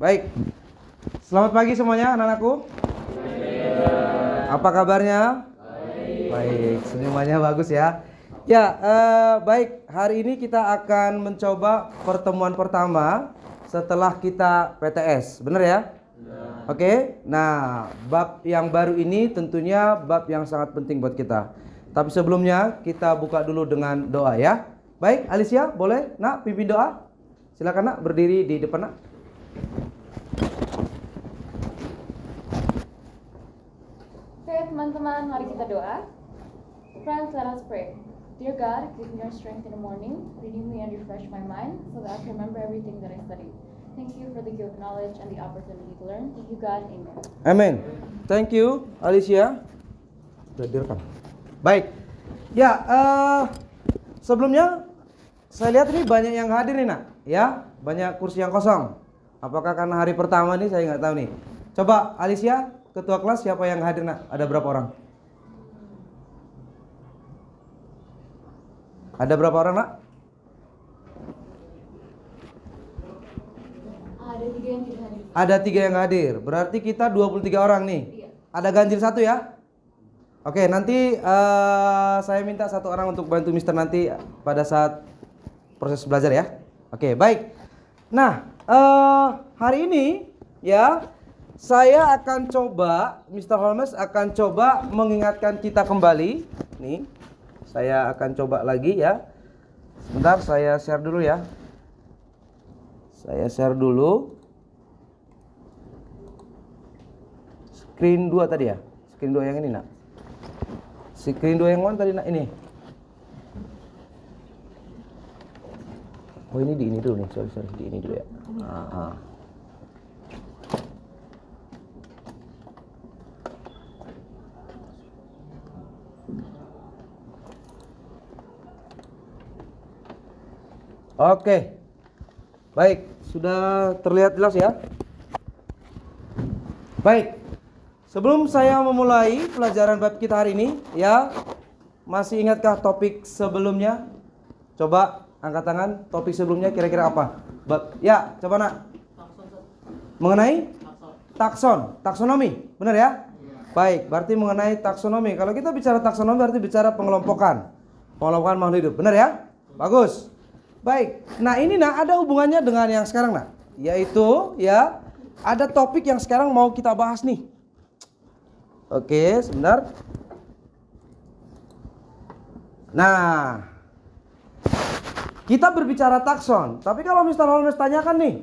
Baik. Selamat pagi semuanya anak-anakku. Apa kabarnya? Baik, semuanya bagus ya. Ya, baik. Hari ini kita akan mencoba pertemuan pertama setelah kita PTS. Benar ya? Oke. Nah, bab yang baru ini tentunya bab yang sangat penting buat kita. Tapi sebelumnya kita buka dulu dengan doa ya. Baik, Alicia, boleh nak pimpin doa? Silakan nak berdiri di depan nak. Oke teman-teman, mari kita doa. Friends, let us pray. Dear God, give me your strength in the morning, renew me and refresh my mind, so that I can remember everything that I studied. Thank you for the gift of knowledge and the opportunity to learn. Thank you God, amen. Amen. Thank you, Alicia. Sudah direkam. Baik. Ya, sebelumnya saya lihat ini banyak yang hadir nih nak. Ya, banyak kursi yang kosong. Apakah karena hari pertama nih, saya nggak tahu nih. Coba Alicia, ketua kelas, siapa yang hadir nak? Ada berapa orang? Ada berapa orang nak? Ada 3 yang tidak hadir. Ada 3 yang hadir. Berarti kita 23 orang nih. Iya. Ada ganjil 1 ya? Oke, nanti saya minta 1 orang untuk bantu Mister nanti pada saat proses belajar ya. Oke, baik. Nah, hari ini ya saya akan coba, Mr. Holmes akan coba mengingatkan kita kembali. Nih, saya akan coba lagi ya. Sebentar, saya share dulu ya. Saya share dulu. Screen 2 tadi ya? Screen 2 yang ini nak? Screen 2 yang mana tadi nak? Ini. Oh ini di ini dulu nih, sorry di ini dulu ya. Oke, baik, sudah terlihat jelas ya. Baik, sebelum saya memulai pelajaran bab kita hari ini, ya, masih ingatkah topik sebelumnya? Coba angkat tangan, topik sebelumnya kira-kira apa? Ya, coba nak. Mengenai taksonomi, benar ya? Baik, berarti mengenai taksonomi. Kalau kita bicara taksonomi berarti bicara pengelompokan makhluk hidup, benar ya? Bagus. Baik, nah ini nak ada hubungannya dengan yang sekarang nak, yaitu ya ada topik yang sekarang mau kita bahas nih. Oke, sebentar. Nah, kita berbicara takson, tapi kalau Mr. Holmes tanyakan nih,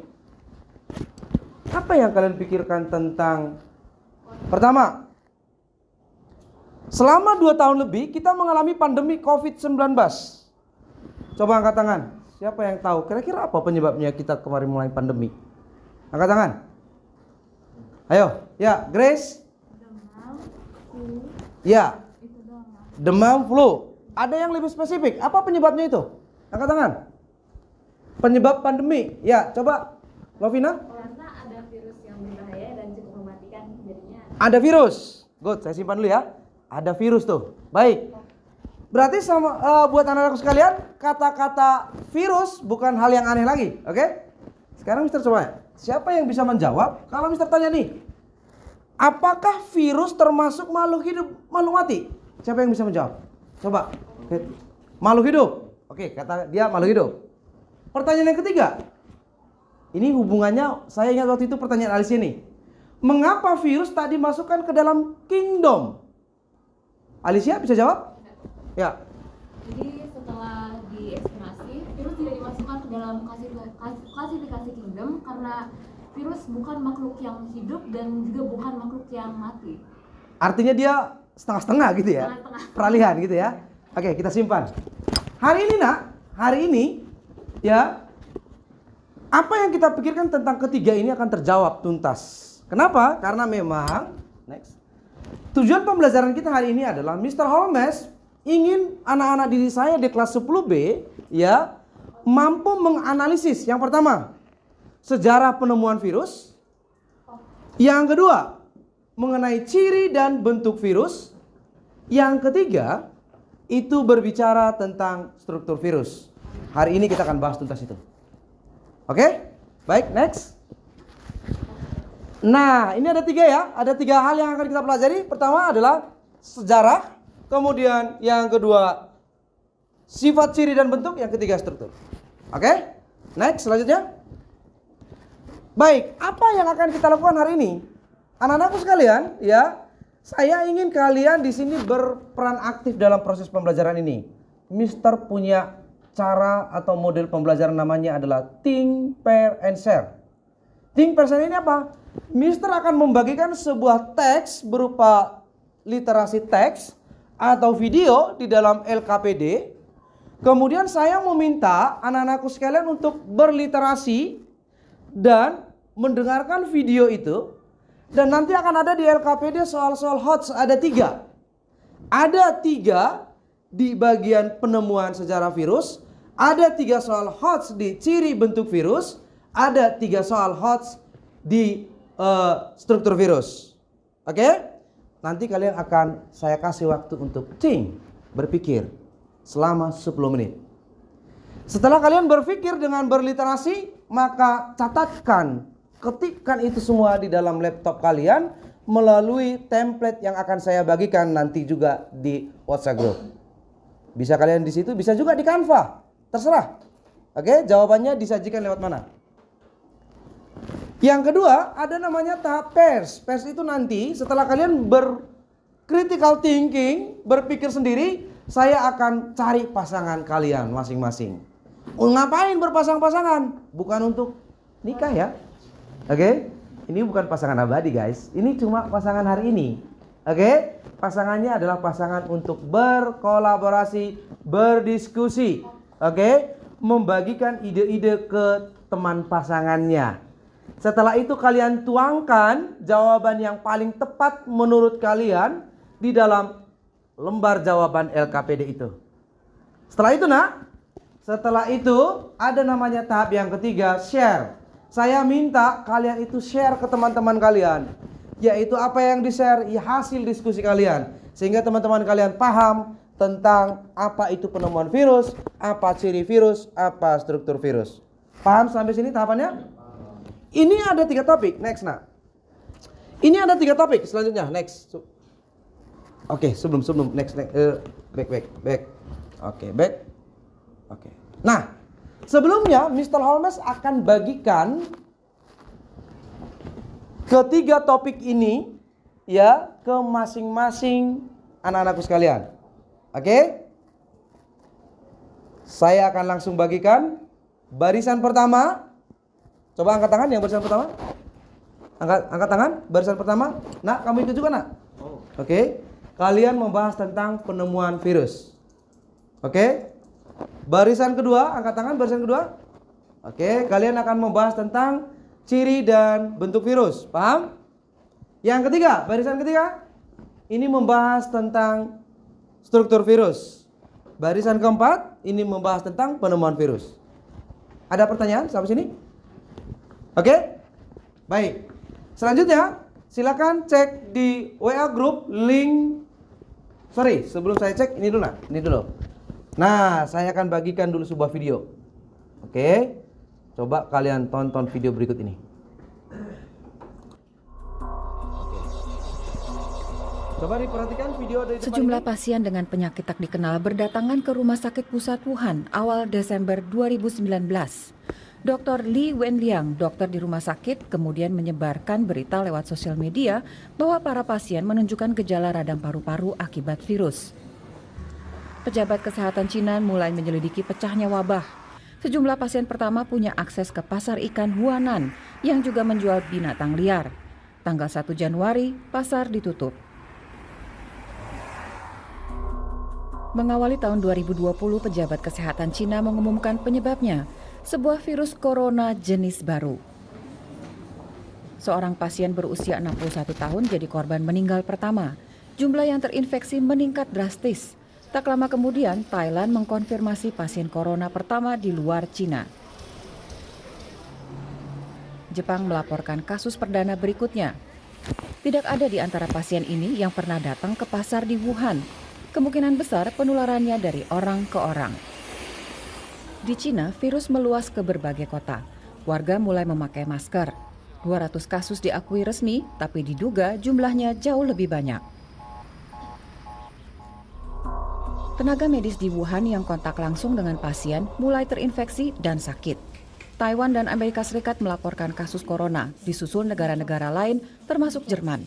apa yang kalian pikirkan tentang pertama, selama 2 tahun lebih kita mengalami pandemi COVID-19. Coba angkat tangan. Siapa yang tahu kira-kira apa penyebabnya kita kemarin mulai pandemi? Angkat tangan. Ayo, ya, Grace. Demam, flu. Ya. Itu doang. Demam, flu. Ada yang lebih spesifik. Apa penyebabnya itu? Angkat tangan. Penyebab pandemi. Ya, coba Lovina. Karena ada virus yang berbahaya dan cukup mematikan, jadinya. Ada virus. Good, saya simpan dulu ya. Ada virus tuh. Baik. Berarti sama buat anak-anakku sekalian, kata-kata virus bukan hal yang aneh lagi, oke? Sekarang Mister coba, siapa yang bisa menjawab? Kalau Mister tanya nih, apakah virus termasuk makhluk hidup, makhluk mati? Siapa yang bisa menjawab? Coba, makhluk hidup. Oke, kata dia makhluk hidup. Pertanyaan yang ketiga, ini hubungannya, saya ingat waktu itu pertanyaan Alice ini. Mengapa virus tak dimasukkan ke dalam kingdom? Alicia bisa jawab? Ya. Jadi setelah diestimasi, virus tidak dimasukkan ke dalam klasifikasi kingdom karena virus bukan makhluk yang hidup dan juga bukan makhluk yang mati. Artinya dia setengah-setengah gitu ya? Setengah-setengah. Peralihan gitu ya? Oke, kita simpan. Hari ini nak, hari ini ya, apa yang kita pikirkan tentang ketiga ini akan terjawab tuntas. Kenapa? Karena memang next, tujuan pembelajaran kita hari ini adalah Mr. Holmes ingin anak-anak didik saya di kelas 10B ya mampu menganalisis yang pertama sejarah penemuan virus, yang kedua mengenai ciri dan bentuk virus, yang ketiga itu berbicara tentang struktur virus. Hari ini kita akan bahas tuntas itu. Oke? Baik, next. Nah, ini ada 3 ya. Ada 3 hal yang akan kita pelajari. Pertama adalah sejarah. Kemudian yang kedua sifat, ciri, dan bentuk. Yang ketiga struktur. Oke? Next, selanjutnya. Baik, apa yang akan kita lakukan hari ini? Anak-anakku sekalian, ya, saya ingin kalian di sini berperan aktif dalam proses pembelajaran ini. Mister punya cara atau model pembelajaran namanya adalah think, pair, and share. Think, pair, share ini apa? Mister akan membagikan sebuah teks berupa literasi teks atau video di dalam LKPD. Kemudian saya meminta anak-anakku sekalian untuk berliterasi dan mendengarkan video itu. Dan nanti akan ada di LKPD soal-soal HOTS, ada 3. Ada 3 di bagian penemuan sejarah virus. Ada 3 soal HOTS di ciri bentuk virus. Ada 3 soal HOTS di struktur virus. Oke? Nanti kalian akan saya kasih waktu untuk think, berpikir selama 10 menit. Setelah kalian berpikir dengan berliterasi, maka catatkan, ketikkan itu semua di dalam laptop kalian melalui template yang akan saya bagikan nanti juga di WhatsApp group. Bisa kalian di situ, bisa juga di Canva, terserah. Oke, jawabannya disajikan lewat mana? Yang kedua, ada namanya tahap pairs. Pairs itu nanti setelah kalian bercritical thinking, berpikir sendiri, saya akan cari pasangan kalian masing-masing. Ngapain berpasang-pasangan? Bukan untuk nikah ya. Oke? Ini bukan pasangan abadi guys. Ini cuma pasangan hari ini. Oke? Pasangannya adalah pasangan untuk berkolaborasi, berdiskusi. Oke? Membagikan ide-ide ke teman pasangannya. Setelah itu kalian tuangkan jawaban yang paling tepat menurut kalian di dalam lembar jawaban LKPD itu. Setelah itu setelah itu ada namanya tahap yang ketiga, share. Saya minta kalian itu share ke teman-teman kalian. Yaitu apa yang di-share? Ya hasil diskusi kalian. Sehingga teman-teman kalian paham tentang apa itu penemuan virus, apa ciri virus, apa struktur virus. Paham sampai sini tahapannya? Ini ada 3 topik. Next Ini ada 3 topik. Selanjutnya next. Oke, sebelum next. Back. Oke, back. Oke. Nah, sebelumnya Mr. Holmes akan bagikan ketiga topik ini ya ke masing-masing anak-anakku sekalian. Oke? Saya akan langsung bagikan barisan pertama. Coba angkat tangan yang barisan pertama. Angkat tangan barisan pertama. Nak, kamu ikut juga, Nak? Oke. Kalian membahas tentang penemuan virus. Oke? Barisan kedua, angkat tangan barisan kedua. Oke, kalian akan membahas tentang ciri dan bentuk virus. Paham? Yang ketiga, barisan ketiga, ini membahas tentang struktur virus. Barisan keempat, ini membahas tentang penemuan virus. Ada pertanyaan sampai sini? Oke? Baik. Selanjutnya, silakan cek di WA group link. Sorry, sebelum saya cek ini dulu, Nah. Ini dulu. Nah, saya akan bagikan dulu sebuah video. Oke? Coba kalian tonton video berikut ini. Coba diperhatikan video dari Sejumlah pasien dengan penyakit tak dikenal berdatangan ke Rumah Sakit Pusat Wuhan awal Desember 2019. Dr. Li Wenliang, dokter di rumah sakit, kemudian menyebarkan berita lewat sosial media bahwa para pasien menunjukkan gejala radang paru-paru akibat virus. Pejabat kesehatan Cina mulai menyelidiki pecahnya wabah. Sejumlah pasien pertama punya akses ke pasar ikan Huanan yang juga menjual binatang liar. Tanggal 1 Januari, pasar ditutup. Mengawali tahun 2020, pejabat kesehatan Cina mengumumkan penyebabnya, sebuah virus corona jenis baru. Seorang pasien berusia 61 tahun jadi korban meninggal pertama. Jumlah yang terinfeksi meningkat drastis. Tak lama kemudian, Thailand mengkonfirmasi pasien corona pertama di luar Cina. Jepang melaporkan kasus perdana berikutnya. Tidak ada di antara pasien ini yang pernah datang ke pasar di Wuhan. Kemungkinan besar penularannya dari orang ke orang. Di Cina, virus meluas ke berbagai kota. Warga mulai memakai masker. 200 kasus diakui resmi, tapi diduga jumlahnya jauh lebih banyak. Tenaga medis di Wuhan yang kontak langsung dengan pasien mulai terinfeksi dan sakit. Taiwan dan Amerika Serikat melaporkan kasus corona, disusul negara-negara lain termasuk Jerman.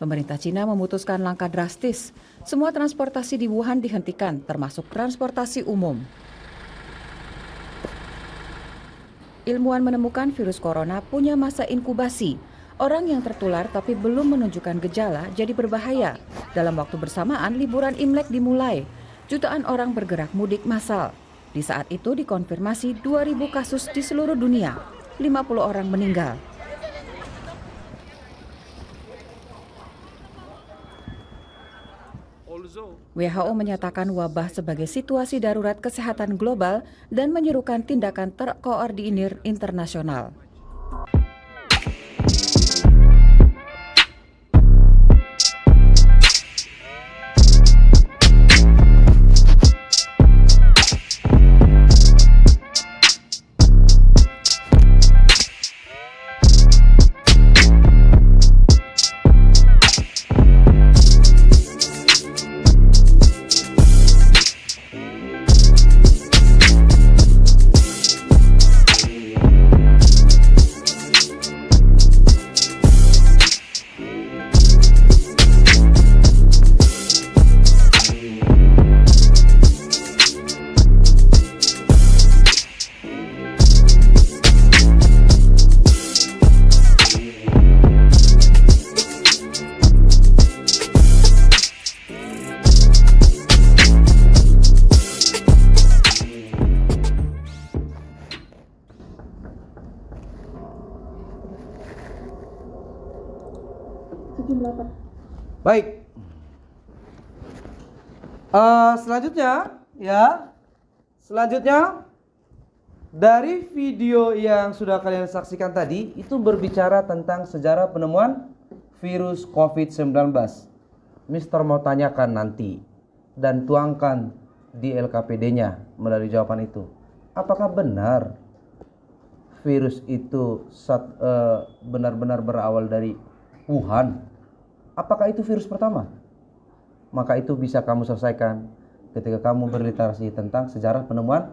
Pemerintah Cina memutuskan langkah drastis. Semua transportasi di Wuhan dihentikan, termasuk transportasi umum. Ilmuwan menemukan virus corona punya masa inkubasi. Orang yang tertular tapi belum menunjukkan gejala jadi berbahaya. Dalam waktu bersamaan, liburan Imlek dimulai. Jutaan orang bergerak mudik massal. Di saat itu dikonfirmasi 2.000 kasus di seluruh dunia. 50 orang meninggal. WHO menyatakan wabah sebagai situasi darurat kesehatan global dan menyerukan tindakan terkoordinir internasional. Baik. Selanjutnya dari video yang sudah kalian saksikan tadi itu berbicara tentang sejarah penemuan virus COVID-19. Mister mau tanyakan nanti dan tuangkan di LKPD-nya melalui jawaban itu. Apakah benar virus itu benar-benar berawal dari Wuhan? Apakah itu virus pertama? Maka itu bisa kamu selesaikan ketika kamu berliterasi tentang sejarah penemuan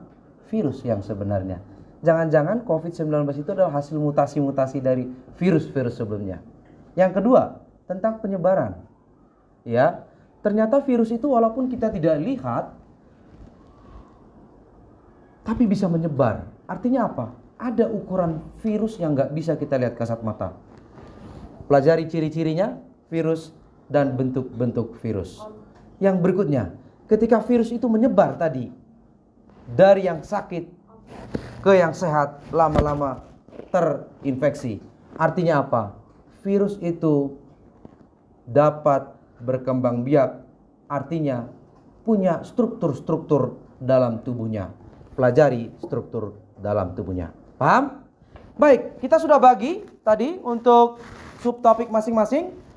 virus yang sebenarnya. Jangan-jangan COVID-19 itu adalah hasil mutasi-mutasi dari virus-virus sebelumnya. Yang kedua, tentang penyebaran. Ya, ternyata virus itu walaupun kita tidak lihat, tapi bisa menyebar. Artinya apa? Ada ukuran virus yang nggak bisa kita lihat kasat mata. Pelajari ciri-cirinya, virus dan bentuk-bentuk virus. Yang berikutnya, ketika virus itu menyebar tadi dari yang sakit ke yang sehat, lama-lama terinfeksi. Artinya apa? Virus itu dapat berkembang biak, artinya punya struktur-struktur dalam tubuhnya. Pelajari struktur dalam tubuhnya. Paham? Baik, kita sudah bagi tadi untuk subtopik masing-masing.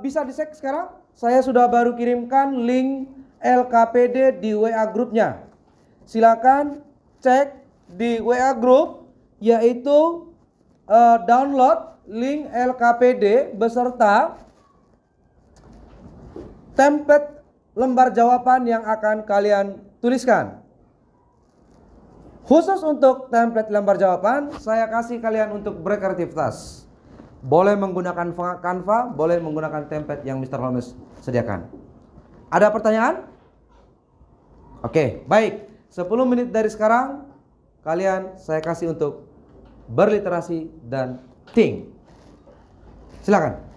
Bisa dicek sekarang. Saya sudah baru kirimkan link LKPD di WA grupnya. Silakan cek di WA grup, yaitu download link LKPD beserta template lembar jawaban yang akan kalian tuliskan. Khusus untuk template lembar jawaban, saya kasih kalian untuk berkreativitas. Boleh menggunakan Canva, boleh menggunakan template yang Mr. Holmes sediakan. Ada pertanyaan? Oke, baik. 10 menit dari sekarang, kalian saya kasih untuk berliterasi dan think. Silakan.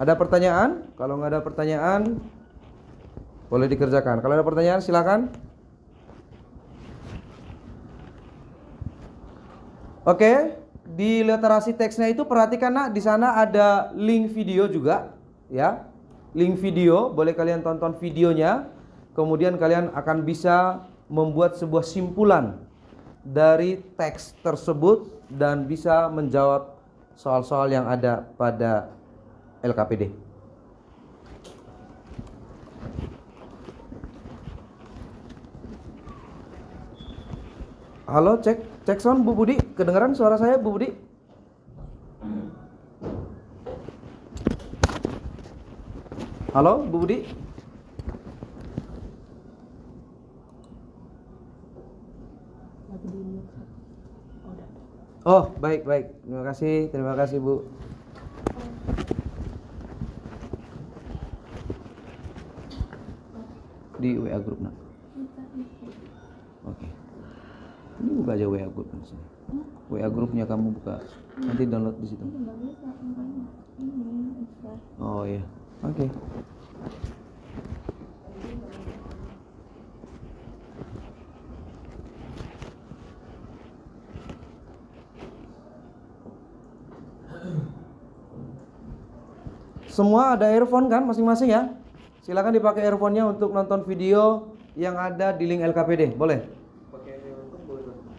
Ada pertanyaan? Kalau nggak ada pertanyaan, boleh dikerjakan. Kalau ada pertanyaan, silakan. Oke, di literasi teksnya itu perhatikan nak, di sana ada link video juga, ya. Link video, boleh kalian tonton videonya. kemudian kalian akan bisa membuat sebuah simpulan dari teks tersebut dan bisa menjawab soal-soal yang ada pada LKPD. Halo, cek sound Bu Budi, kedengaran suara saya Bu Budi? Halo Bu Budi? Oh, baik. Terima kasih Bu. Di WA grup nak. Oke. Ini buka aja WA grup di sini. WA grupnya kamu buka. Nanti download di situ. Oh iya. Oke. Semua ada earphone kan masing-masing ya? Silakan dipakai earphone-nya untuk nonton video yang ada di link LKPD. Boleh?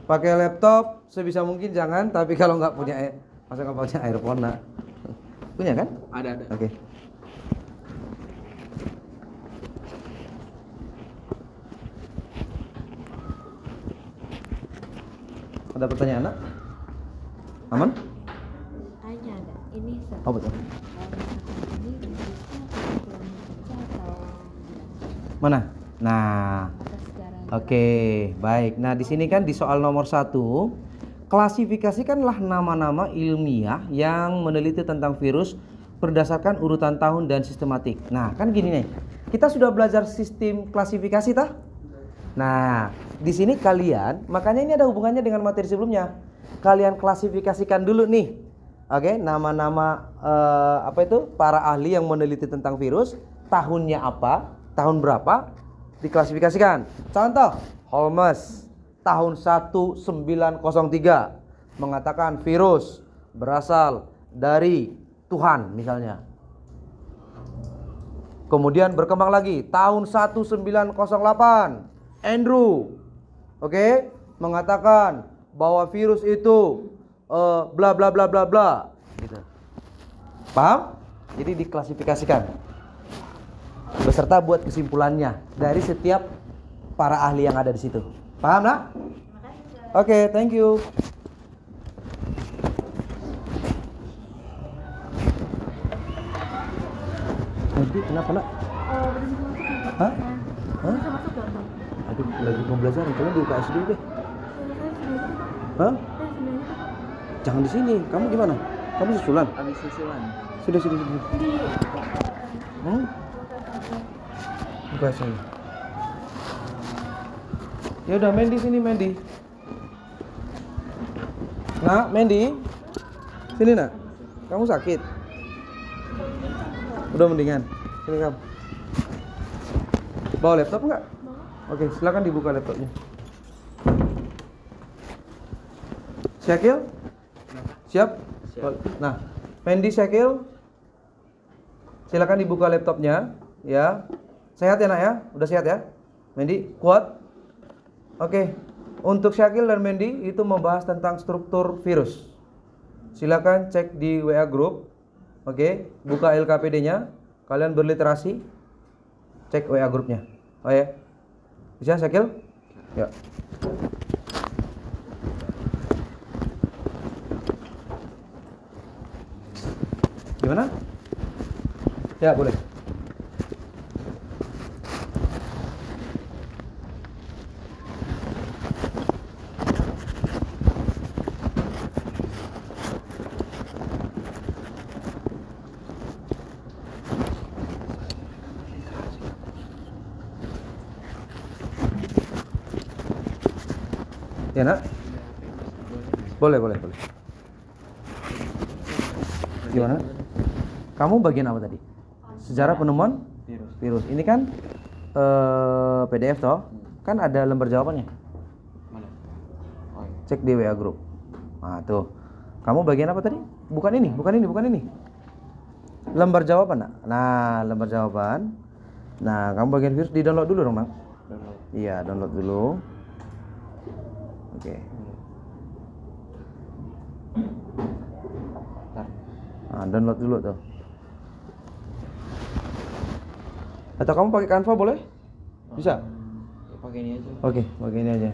Pakai laptop sebisa mungkin jangan, tapi kalau nggak punya masa nggak punya earphone nak? Punya kan? Ada. Oke. Ada pertanyaan nak? Aman? Ada. Ini Oh betul. ini bisa atau Mana? Nah, atas sejarah. oke, baik. Nah, di sini kan di soal nomor 1, klasifikasikanlah nama-nama ilmiah yang meneliti tentang virus berdasarkan urutan tahun dan sistematik. Nah, kan gini nih. Kita sudah belajar sistem klasifikasi tah? Nah, di sini kalian, makanya ini ada hubungannya dengan materi sebelumnya. Kalian klasifikasikan dulu nih. Oke, nama-nama para ahli yang meneliti tentang virus, tahunnya apa, tahun berapa, diklasifikasikan. Contoh, Holmes tahun 1903 mengatakan virus berasal dari Tuhan misalnya. Kemudian berkembang lagi tahun 1908 Andrew mengatakan bahwa virus itu bla bla bla bla bla gitu. Paham? Jadi diklasifikasikan beserta buat kesimpulannya dari setiap para ahli yang ada di situ. Paham nak? Oke, thank you. Nanti kenapa nak? Hah? Hah? Aduh, lagi pembelajaran. Kamu di UKS dulu deh. Hah? Jangan di sini. Kamu gimana? Kamu susulan? Habis susulan. Sudah. UKS ini. Ya udah, Mandy sini, Mandy. Nah, Mandy. Sini nak. Kamu sakit? Udah mendingan. Sini kamu. Bawa laptop enggak? Oke, silakan dibuka laptopnya. Syakil? Siap? Nah, Mandy, Syakil, silakan dibuka laptopnya, ya. Sehat ya nak ya? Udah sehat ya? Mandy, kuat? Oke. Untuk Syakil dan Mandy itu membahas tentang struktur virus. Silakan cek di WA group. Oke, buka LKPD-nya. Kalian berliterasi. Cek WA grupnya. Oh ya. Bisa Syakil? Ya. Gimana? Ya, boleh. Ya nak? Boleh. Gimana? Kamu bagian apa tadi? Sejarah penemuan virus. Ini kan PDF toh? Kan ada lembar jawabannya. Mana? Oh, iya. Cek di WA group. Nah tuh. Kamu bagian apa tadi? Bukan ini. Lembar jawaban nak? Nah, lembar jawaban. Nah, kamu bagian virus di download dulu dong, Bang. Download. Iya, download dulu. Oke. Ntar. Nah, download dulu tuh. Atau kamu pakai Canva boleh? Bisa? Ya, pakai ini aja. Oke, pakai ini aja.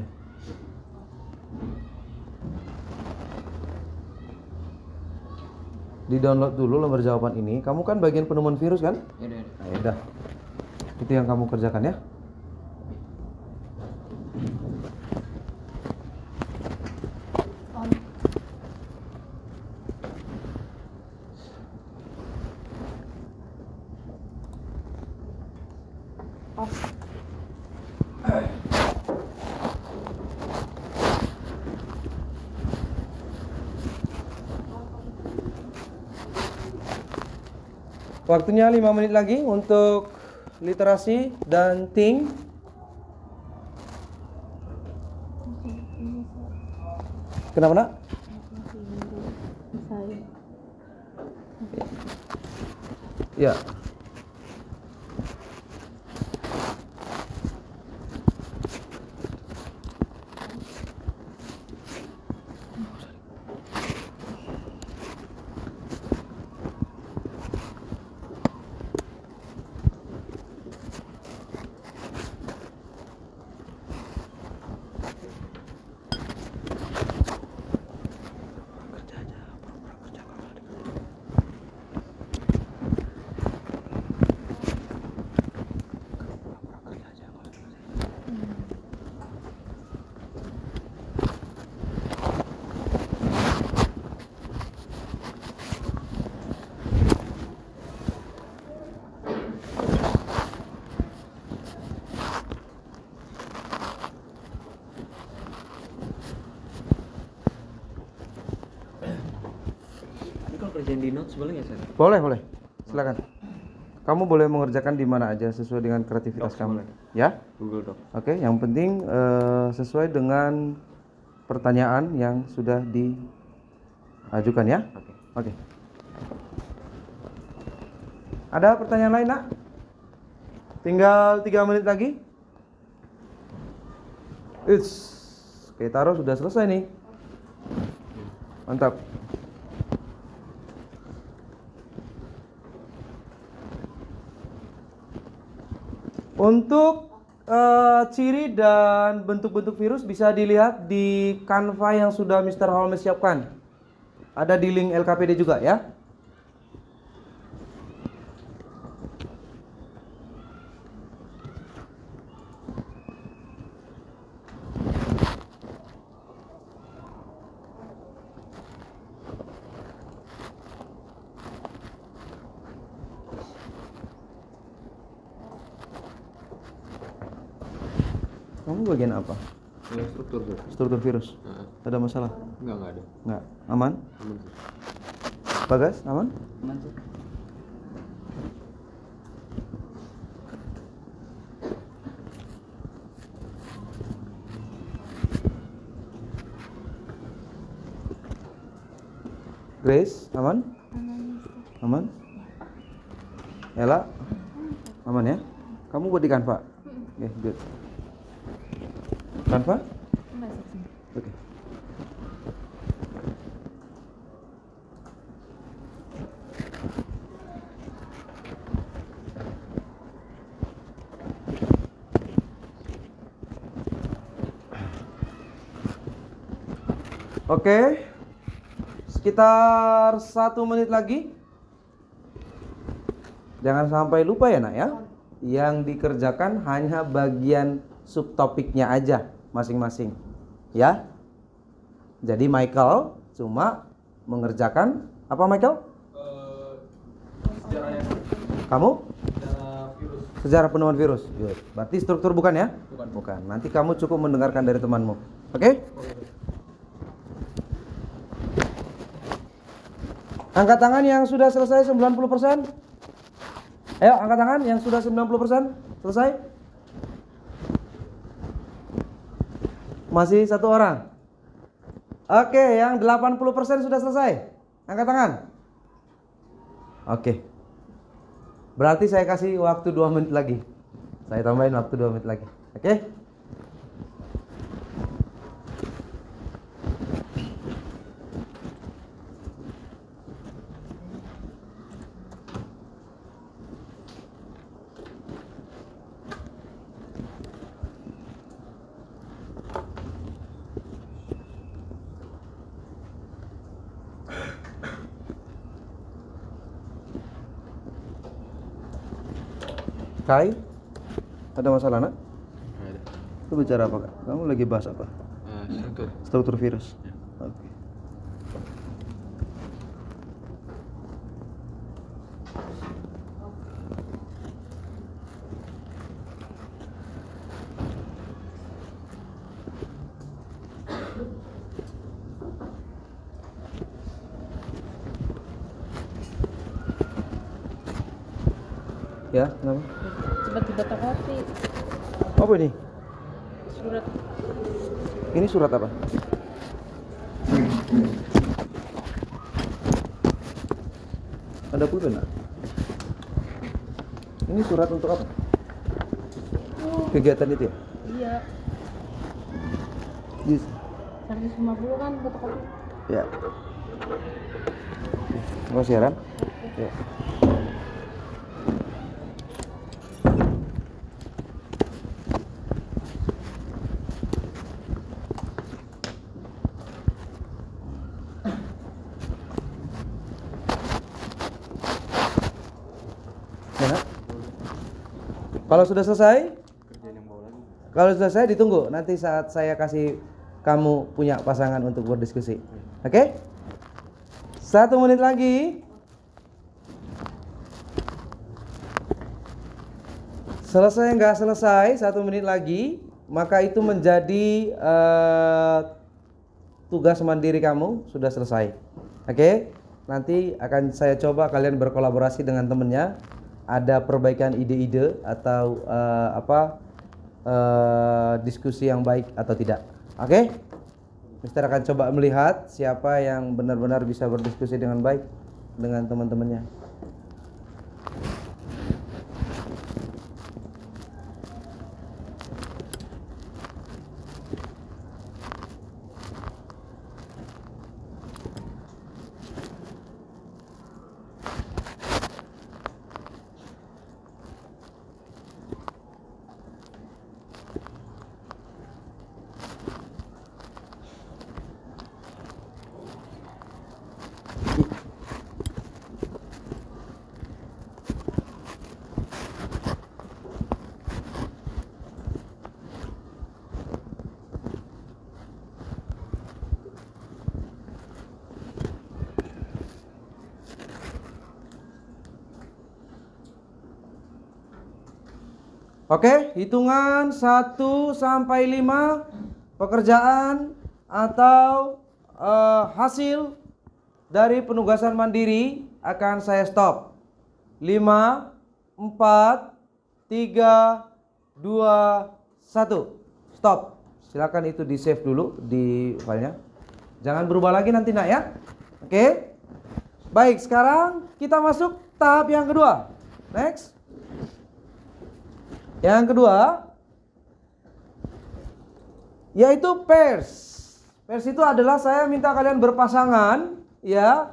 Di download dulu lembar jawaban ini. Kamu kan bagian penemuan virus kan? Ya udah. Nah, yaudah. Itu yang kamu kerjakan ya. On. Off. Waktunya 5 menit lagi untuk literasi dan think. Kenapa nak? Saya Ya. Ini kalau kerjaan di notes boleh nggak sir? Boleh, boleh. Silakan. Kamu boleh mengerjakan di mana aja sesuai dengan kreativitas Docs kamu. boleh. Ya? Google Doc. Oke, yang penting sesuai dengan pertanyaan yang sudah diajukan ya. Oke. Oke. Ada pertanyaan lain, Nak? Tinggal 3 menit lagi. Oke, taruh sudah selesai nih. Mantap. Untuk ciri dan bentuk-bentuk virus bisa dilihat di Canva yang sudah Mr. Holmes siapkan. Ada di link LKPD juga ya. Kamu bagian apa? Ini struktur sir. Struktur virus. Heeh. Ada masalah? Enggak ada. Enggak. Aman? Aman sir. Bagas, aman? Aman sir. Grace, aman? Aman? Ella? Aman ya? Kamu buat di Canva? Oke, good. Canva? Oke. Oke. Sekitar 1 menit lagi. Jangan sampai lupa ya nak ya. Yang dikerjakan hanya bagian subtopiknya aja masing-masing. Ya. Jadi Michael cuma mengerjakan apa Michael? Sejarahnya Kamu? sejarah virus. Sejarah penemuan virus. Good. Berarti struktur bukan ya? Bukan. Nanti kamu cukup mendengarkan dari temanmu. Oke? Angkat tangan yang sudah selesai 90%. Ayo angkat tangan yang sudah 90%. Selesai? Masih 1 orang. Oke, yang 80% sudah selesai. Angkat tangan. Oke. Berarti saya kasih waktu 2 menit lagi. Saya tambahin waktu 2 menit lagi. Oke? Kai, ada masalah nak? Nggak ada. Itu bicara apa kak? Kamu lagi bahas apa? Struktur. Struktur virus. Ya. Oke. Ya, kenapa? Tiba-tiba terkopi. Apa ini? Surat Ini surat apa? Ada pulpen nggak? Ini surat untuk apa? Kegiatan itu ya? iya. Yes. 150 kan fotokopi. Ya. Terima kasih Ran. Ya. Ya, Nak? Kalau sudah selesai, Kerjaan yang bawa lagi. kalau sudah selesai ditunggu. Nanti saat saya kasih kamu punya pasangan untuk berdiskusi. Oke? 1 menit lagi. Selesai nggak selesai 1 menit lagi, maka itu menjadi tugas mandiri kamu sudah selesai. Oke? Nanti akan saya coba kalian berkolaborasi dengan temennya. Ada perbaikan ide-ide atau diskusi yang baik atau tidak. Oke? Mister akan coba melihat siapa yang benar-benar bisa berdiskusi dengan baik dengan teman-temannya. Oke, hitungan 1 sampai 5 pekerjaan atau hasil dari penugasan mandiri akan saya stop. 5, 4, 3, 2, 1. Stop. Silakan itu di save dulu di filenya. Jangan berubah lagi nanti nak ya. Oke. Baik, sekarang kita masuk tahap yang kedua. Next. Yang kedua yaitu pairs. Pairs itu adalah saya minta kalian berpasangan ya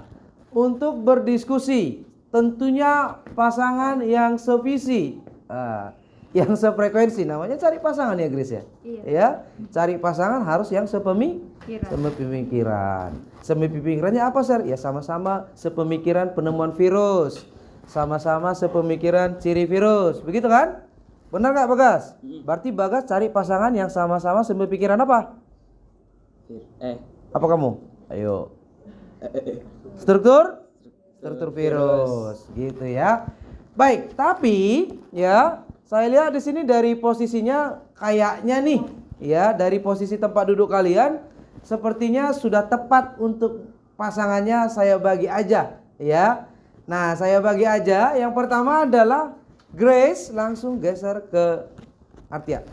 untuk berdiskusi. Tentunya pasangan yang sevisi, yang sefrekuensi. Namanya cari pasangan ya Grace ya. Iya. Ya, cari pasangan harus yang sepemikiran. Sepemikirannya apa Sir? Ya sama-sama sepemikiran penemuan virus, sama-sama sepemikiran ciri virus. Begitu kan? Benar nggak Bagas? Berarti Bagas cari pasangan yang sama-sama sepemikiran apa? Apa kamu? Ayo. Struktur virus, gitu ya. Baik, tapi ya saya lihat di sini dari posisinya kayaknya nih, ya dari posisi tempat duduk kalian sepertinya sudah tepat untuk pasangannya. Saya bagi aja, ya. Nah, saya bagi aja. Yang pertama adalah Grace, langsung geser ke Artia.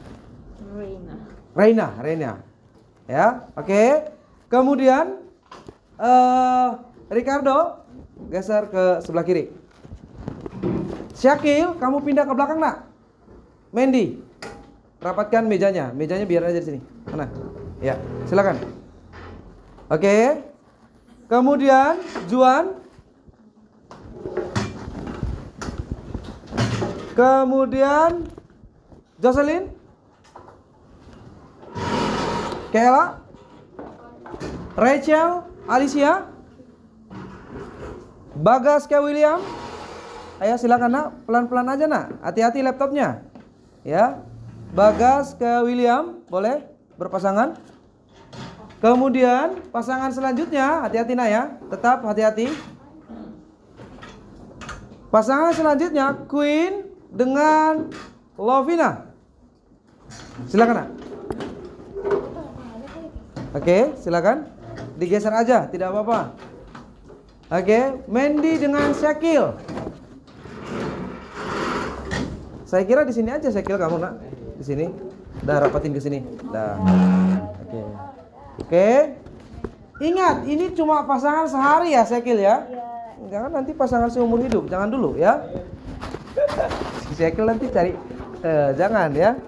Reina. Ya, oke. Kemudian Ricardo geser ke sebelah kiri. Syakil, kamu pindah ke belakang nak. Mandy, rapatkan mejanya. Mejanya biar aja di sini. Mana? Ya, silakan. Oke. Kemudian Juan. Kemudian Jocelyn. Kayla. Rachel, Alicia. Bagas ke William. Ayo silakan nak, pelan-pelan aja nak. Hati-hati laptopnya. Ya. Bagas ke William, boleh berpasangan. Kemudian pasangan selanjutnya, hati-hati nak ya. Tetap hati-hati. Pasangan selanjutnya Queen dengan Lovina. Silakan nak. Oke, silakan. Digeser aja, tidak apa-apa. Oke, Mandy dengan Syakil. Saya kira di sini aja Syakil kamu nak. Di sini. Dah rapatin ke sini. Dah. Oke. Oke. Ingat, ini cuma pasangan sehari ya Syakil ya. Jangan nanti pasangan seumur hidup, jangan dulu ya. Si Syakil nanti cari jangan ya.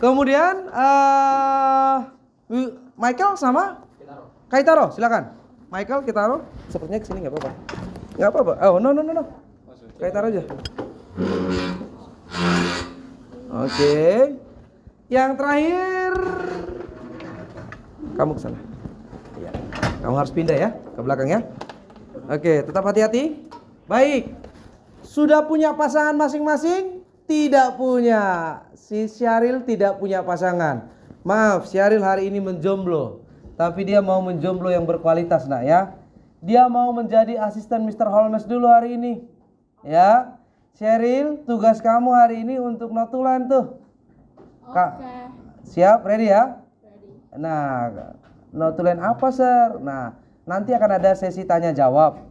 Kemudian Michael sama Kaitaro, silakan. Michael, Kaitaro, sepertinya kesini nggak apa-apa. Nggak apa-apa. Oh no. Kaitaro aja. Oke. Yang terakhir kamu kesana. Ya. Kamu harus pindah ya ke belakang ya. Oke, tetap hati-hati. Baik. Sudah punya pasangan masing-masing? Tidak punya. Si Syaril tidak punya pasangan. Maaf, Syaril hari ini menjomblo. Tapi dia mau menjomblo yang berkualitas nak ya. Dia mau menjadi asisten Mr. Holmes dulu hari ini. Ya. Syaril, tugas kamu hari ini untuk notulen tuh. Kak, siap? Ready ya? Ready. Nah, notulen apa sir? Nah, nanti akan ada sesi tanya jawab.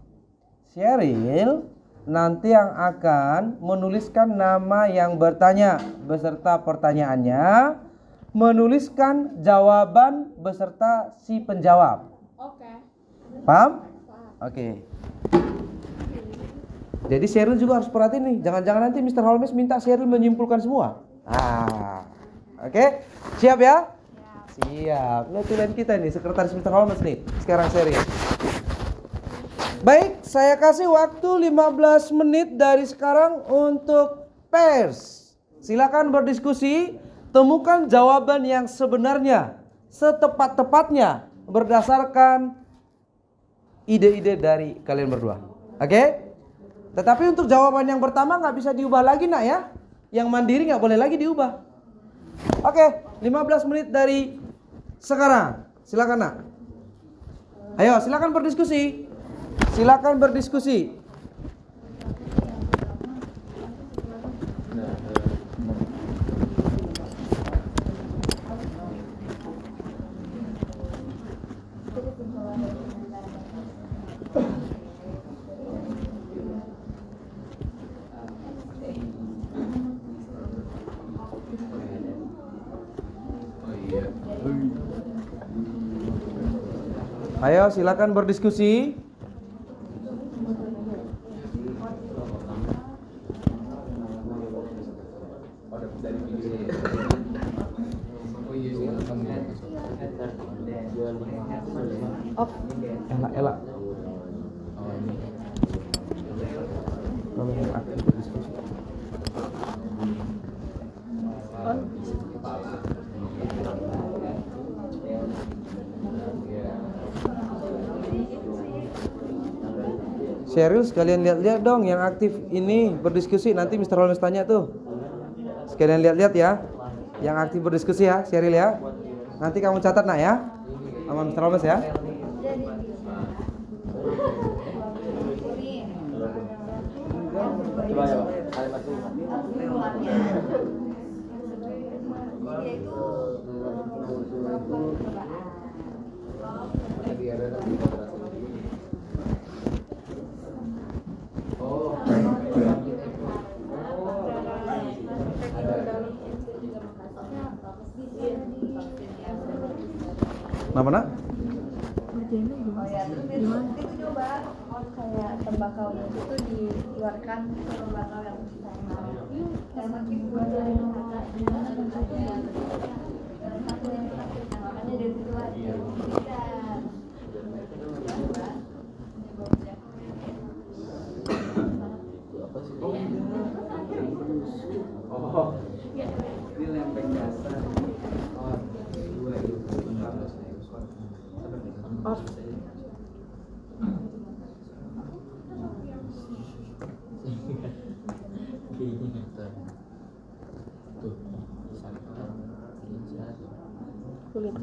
Syaril nanti yang akan menuliskan nama yang bertanya beserta pertanyaannya, menuliskan jawaban beserta si penjawab. Oke. Paham? Oke. Jadi Sheryl juga harus perhatiin nih, jangan-jangan nanti Mr. Holmes minta Sheryl menyimpulkan semua. Oke. Siap ya? Siap. Notulen kita nih, sekretaris Mr. Holmes nih. Sekarang Sheryl. Baik, saya kasih waktu 15 menit dari sekarang untuk pers. Silakan berdiskusi, temukan jawaban yang sebenarnya, setepat-tepatnya berdasarkan ide-ide dari kalian berdua. Oke? Tetapi untuk jawaban yang pertama nggak bisa diubah lagi nak ya. Yang mandiri nggak boleh lagi diubah. Oke, 15 menit dari sekarang. Silakan nak. Ayo, silakan berdiskusi. Silakan berdiskusi. Ayo silakan berdiskusi. Ela. Kalau yang aktif berdiskusi. Sheryl sekalian lihat-lihat dong yang aktif ini berdiskusi, nanti Mr. Holmes tanya tuh. Sekalian lihat-lihat ya. Yang aktif berdiskusi ya, Sheryl ya. Nanti kamu catat nak ya. Sama Mr. Holmes ya. Nama nak? kayak tembakaunya itu dikeluarkan ke tembakau yang normal. Makanya dari situ aja. Oh, ini lempeng dasar. Oh, dua itu. Tuh, satu, Kulit.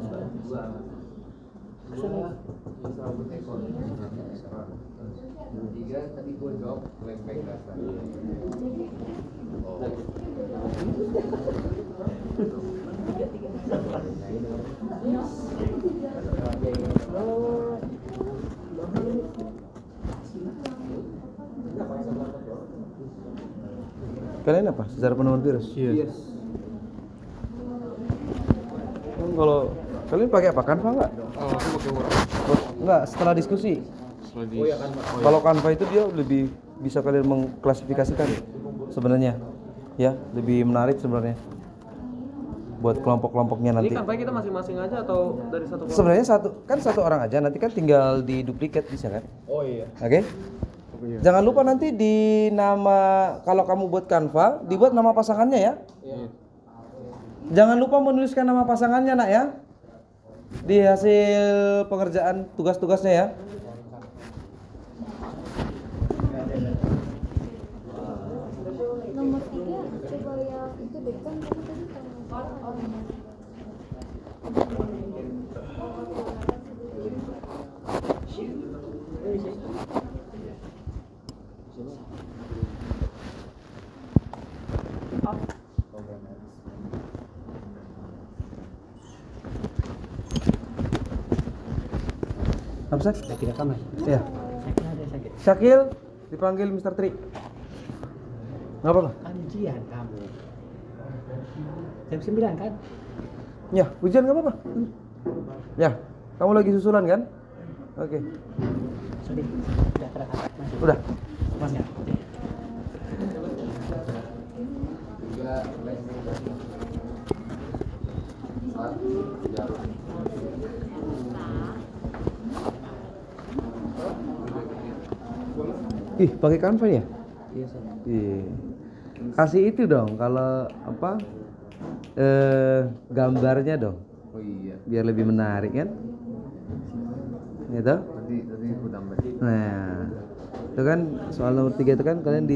Tiga tadi gue jawab lempeng dasar. Kalian apa? Secara penemuan virus? Yes. Kalau kalian pakai apa? Canva nggak? Oh, aku pakai Word. Nggak, setelah diskusi. Setelah di Kalau Canva itu dia lebih bisa kalian mengklasifikasikan sebenarnya. Ya, lebih menarik sebenarnya. Buat kelompok-kelompoknya nanti. Ini kan kita masing-masing aja atau dari satu kelompok? Sebenarnya satu orang aja, nanti kan tinggal diduplikat bisa kan? Oh iya. Oke? Jangan lupa nanti di nama, kalau kamu buat Canva, dibuat nama pasangannya ya. Jangan lupa menuliskan nama pasangannya nak ya. Di hasil pengerjaan tugas-tugasnya ya. Nomor 3 coba yang itu deh kan kamu tadi Apa sih? Saya tidak kamar. Iya. Syakil dipanggil Mr. Tri. Nggak apa-apa. Kan ujian kamu. Jam 9 kan? Ya, ujian nggak apa-apa. Ya, kamu lagi susulan kan? Oke. Sudah terangkat masuk. Udah. Mas ya. Ih, pakai Canva ya? Iya, Sir. Iya. Kasih itu dong kalau apa? Gambarnya dong. Oh iya. Biar lebih menarik kan? Gitu? Tadi aku tambahin. Nah, itu kan soal nomor 3 itu kan kalian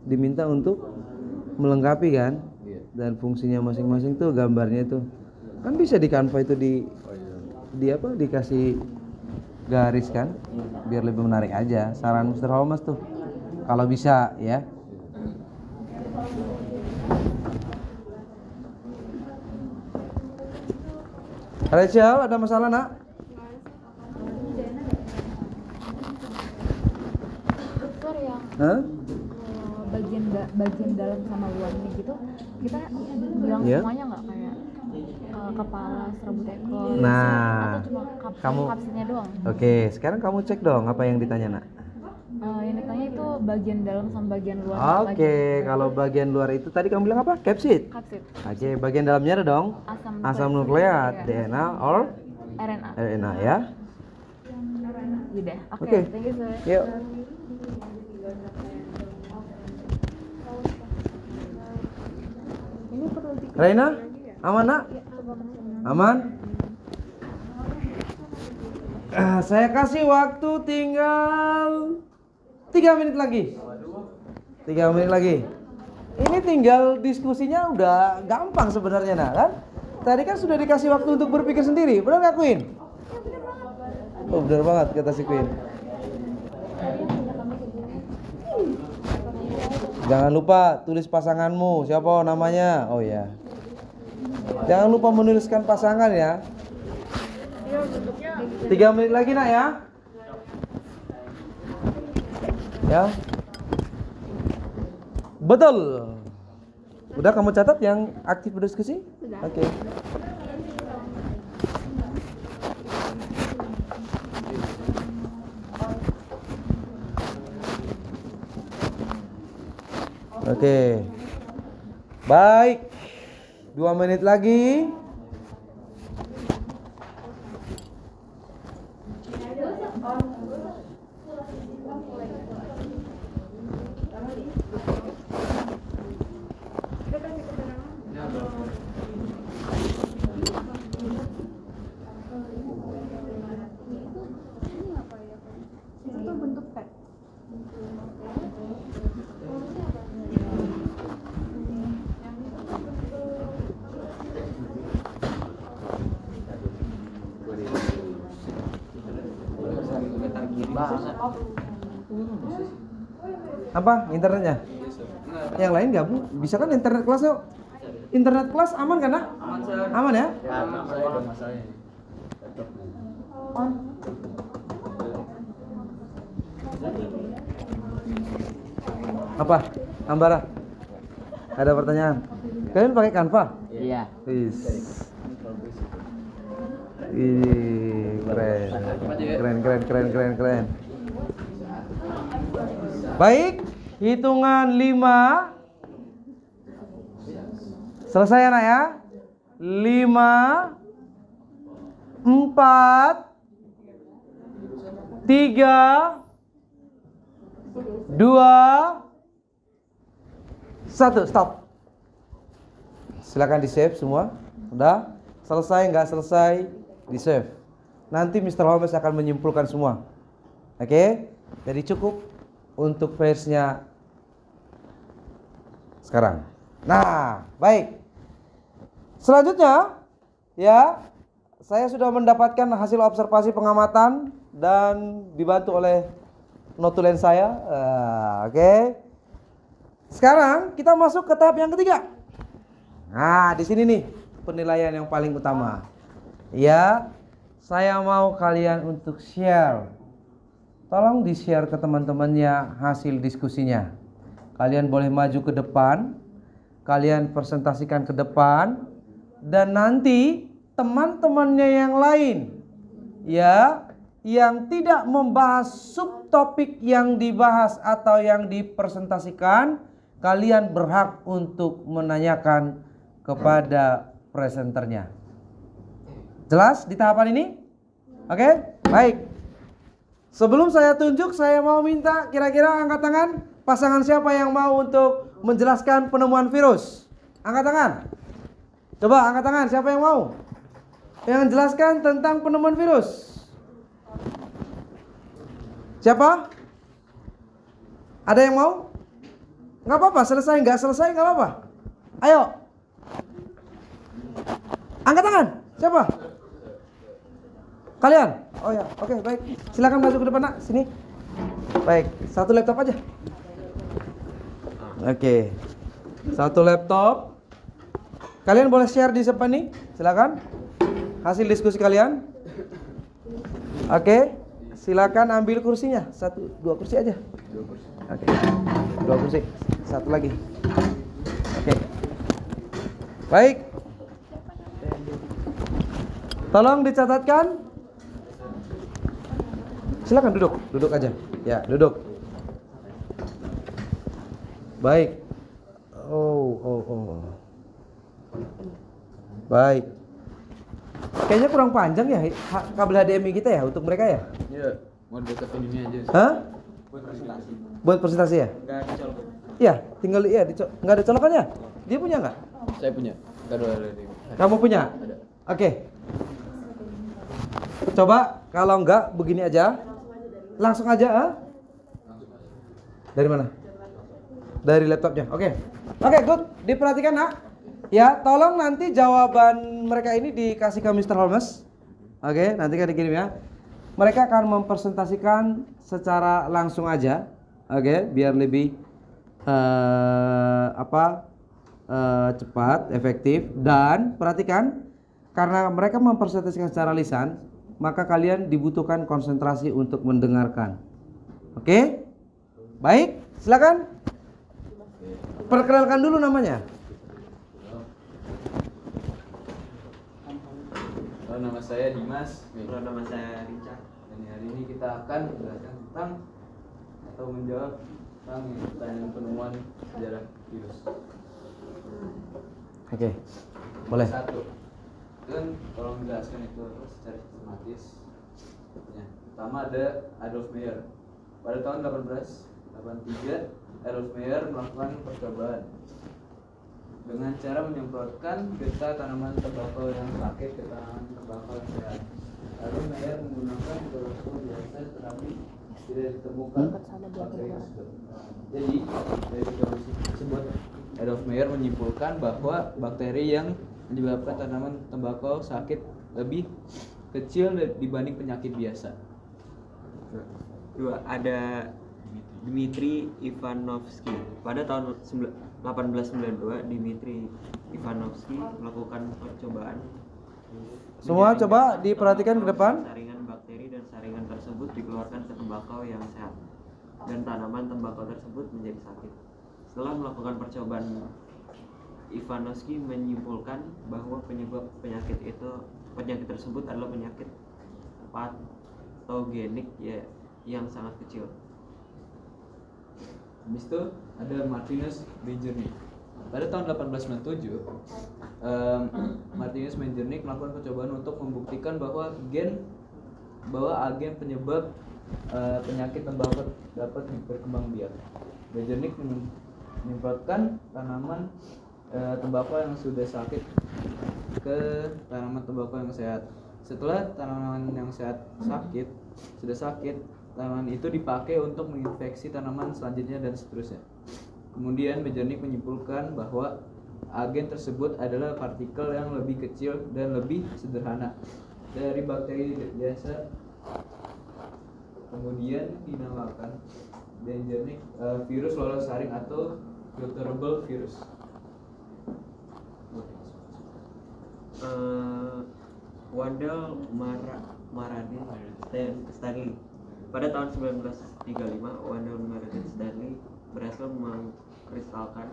diminta untuk melengkapi kan? Iya. Dan fungsinya masing-masing tuh gambarnya tuh. Kan bisa di Canva itu Oh di iya. dikasih garis kan? Biar lebih menarik aja. Saran Mr. Holmes tuh. Kalau bisa ya. Rachel, ada masalah nak? dokter yang Hah? bagian dalam sama luarnya gitu kita bilang Iya. semuanya nggak kayak kepala, serabut ekor, Nah, atau cuma kamu- kapsinya doang. Oke, sekarang kamu cek dong apa yang ditanya nak. Yang ditanya itu bagian dalam sama bagian luar. Oke, kalau bagian luar itu tadi kamu bilang apa? Capsid. Kapsid, Oke, bagian dalamnya ada dong. Asam nukleat, DNA or RNA. RNA ya. Udah. Oke, Oke. thank you sir. Yuk. Ini perlu di Raina, aman nak? Aman? Saya kasih waktu tinggal 3 menit lagi. 3 menit lagi. Ini tinggal diskusinya udah gampang sebenarnya nak kan? Tadi kan sudah dikasih waktu untuk berpikir sendiri, benar nggak Queen? Oh benar banget kata si Queen. Jangan lupa tulis pasanganmu, siapa namanya? Oh ya. Jangan lupa menuliskan pasangan ya. 3 menit lagi nak ya. Ya. Betul. Udah kamu catat yang aktif berdiskusi? Sudah. Oke. Oke. Baik. 2 menit lagi. Apa internetnya? Yang lain gabung bisa kan internet kelas yuk? Internet kelas aman kan nak? Aman ya? Apa? Ambara? Ada pertanyaan? Kalian pakai Canva? Iya. Wis. Ih, keren. Baik, hitungan 5. Selesai anak ya? 5 4 3 2 1, stop. Silakan di save semua. Udah? Selesai nggak selesai di save. Nanti Mr. Holmes akan menyimpulkan semua. Oke? Jadi cukup untuk versinya sekarang. Nah, baik. Selanjutnya, ya, saya sudah mendapatkan hasil observasi pengamatan dan dibantu oleh notulen saya. Oke. Sekarang kita masuk ke tahap yang ketiga. Nah, di sini nih penilaian yang paling utama. Ya, saya mau kalian untuk share. Tolong di-share ke teman-temannya hasil diskusinya. Kalian boleh maju ke depan. Kalian presentasikan ke depan. Dan nanti teman-temannya yang lain, ya, yang tidak membahas subtopik yang dibahas atau yang dipresentasikan, kalian berhak untuk menanyakan kepada presenternya. Jelas di tahapan ini? Oke, baik. Sebelum saya tunjuk, saya mau minta kira-kira angkat tangan pasangan siapa yang mau untuk menjelaskan penemuan virus. Angkat tangan. Coba angkat tangan, siapa yang mau? Yang jelaskan tentang penemuan virus. Siapa? Ada yang mau? Nggak apa-apa, selesai nggak selesai nggak apa-apa. Ayo. Angkat tangan. Siapa? Kalian? Oh ya, oke, baik. Silakan masuk ke depan nak, sini. Baik, satu laptop aja. Oke. Satu laptop. Kalian boleh share di depan nih, silakan. Hasil diskusi kalian. Oke, silakan ambil kursinya. 2 kursi aja. Oke, 2 kursi. Satu lagi. Oke. Baik. Tolong dicatatkan. Silakan duduk aja. Ya, duduk. Baik. Oh. Baik. Kayaknya kurang panjang ya kabel HDMI kita ya untuk mereka ya? Iya, mau deketin ini aja. Hah? Buat presentasi. Buat presentasi ya? Enggak dicolok. Iya, tinggal nggak ada colokannya. Dia punya nggak? Saya punya. Kado ada di. Kamu punya? Ada. Oke. Coba kalau enggak begini aja. Langsung aja, ah? Dari mana? Dari laptopnya. Oke, good. Diperhatikan, nak. Ya, tolong nanti jawaban mereka ini dikasih ke Mr. Holmes. Oke, nanti kan dikirim ya. Mereka akan mempresentasikan secara langsung aja. Oke, biar lebih cepat, efektif, dan perhatikan karena mereka mempresentasikan secara lisan, maka kalian dibutuhkan konsentrasi untuk mendengarkan. Oke? Baik, silakan. Perkenalkan dulu namanya. Nama saya Dimas. Nama saya Richard. Dan hari ini kita akan menjelaskan tentang atau menjawab tentang pertanyaan penemuan sejarah virus. Oke. Boleh. Satu, itu kan tolong jelaskan itu secara sistematis. Ya, pertama ada Adolf Meyer. Pada tahun 1883, Adolf Meyer melakukan percobaan dengan cara menyemprotkan getah tanaman tembakau yang sakit ke tanaman tembakau yang sehat. Lalu Meyer menggunakan mikroskop biasa tetapi tidak ditemukan bakteri tersebut. Jadi dari teori tersebut Adolf Meyer menyimpulkan bahwa bakteri yang menyebabkan tanaman tembakau sakit lebih kecil dibanding penyakit biasa. Dua, ada Dmitri Ivanovsky. Pada tahun 1892, Dmitri Ivanovsky melakukan percobaan. Semua menjaring coba diperhatikan ke depan. Saringan bakteri dan saringan tersebut dikeluarkan ke tembakau yang sehat dan tanaman tembakau tersebut menjadi sakit. Setelah melakukan percobaan, Ivanovsky menyimpulkan bahwa penyebab penyakit tersebut adalah penyakit patogenik yang sangat kecil. Habis itu ada Martinus Metternich. Pada tahun 1897, Martinus Metternich melakukan percobaan untuk membuktikan bahwa agen penyebab penyakit tembakau dapat berkembang biak. Metternich menyemprotkan tanaman tembakau yang sudah sakit ke tanaman tembakau yang sehat. Setelah tanaman yang sudah sakit, tanaman itu dipakai untuk menginfeksi tanaman selanjutnya dan seterusnya. Kemudian Metternich menyimpulkan bahwa agen tersebut adalah partikel yang lebih kecil dan lebih sederhana dari bakteri biasa. Kemudian dinamakan Metternich virus lolos saring atau filterable virus. Wendell Maradin Stanley. Pada tahun 1935, Wendell Maradin Stanley berhasil mengkristalkan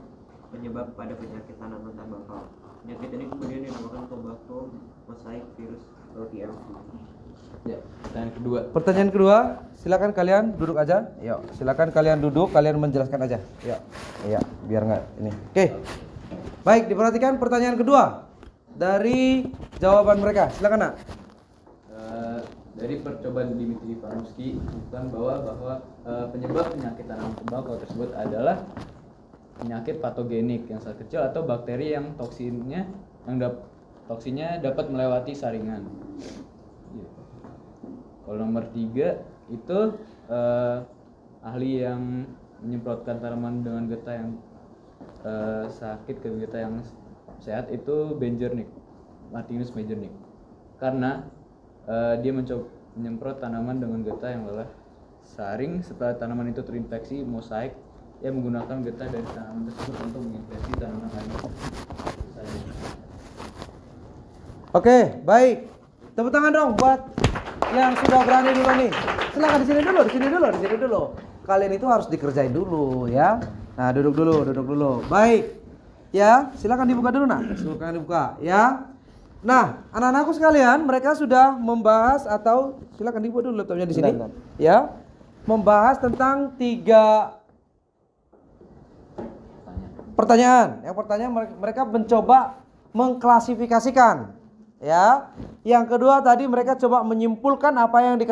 penyebab pada penyakit tanaman tembakau. Penyakit ini kemudian dinamakan tobacco mosaic virus atau TMV. Ya, pertanyaan kedua. Pertanyaan kedua, silakan kalian duduk aja. Yuk, silakan kalian duduk, kalian menjelaskan aja. Yuk. Iya, biar nggak ini. Oke. Baik, diperhatikan pertanyaan kedua dari jawaban mereka. Silakan, Nak. Dari percobaan Dmitri Ivanovsky bukan bahwa penyebab penyakit tanaman tembakau tersebut adalah penyakit patogenik yang sangat kecil atau bakteri yang toksinnya dapat melewati saringan. Kalau nomor 3 itu ahli yang menyemprotkan tanaman dengan getah yang sakit ke getah yang sehat itu Martinus Metternich. Karena dia mencoba menyemprot tanaman dengan getah yang lelah saring. Setelah tanaman itu terinfeksi mosaik, ia menggunakan getah dari tanaman tersebut untuk menginfeksi tanaman lain. Oke, baik. Tepuk tangan dong buat yang sudah berani dulu nih. Silakan di sini dulu. Kalian itu harus dikerjain dulu ya. Nah, duduk dulu. Baik. Ya, silakan dibuka dulu, Nak. Silakan dibuka ya. Nah, anak-anakku sekalian, mereka sudah membahas atau silakan dibuat dulu laptopnya di sini. Ya. Membahas tentang 3 pertanyaan. Yang pertanyaan mereka mencoba mengklasifikasikan. Ya. Yang kedua tadi mereka coba menyimpulkan apa yang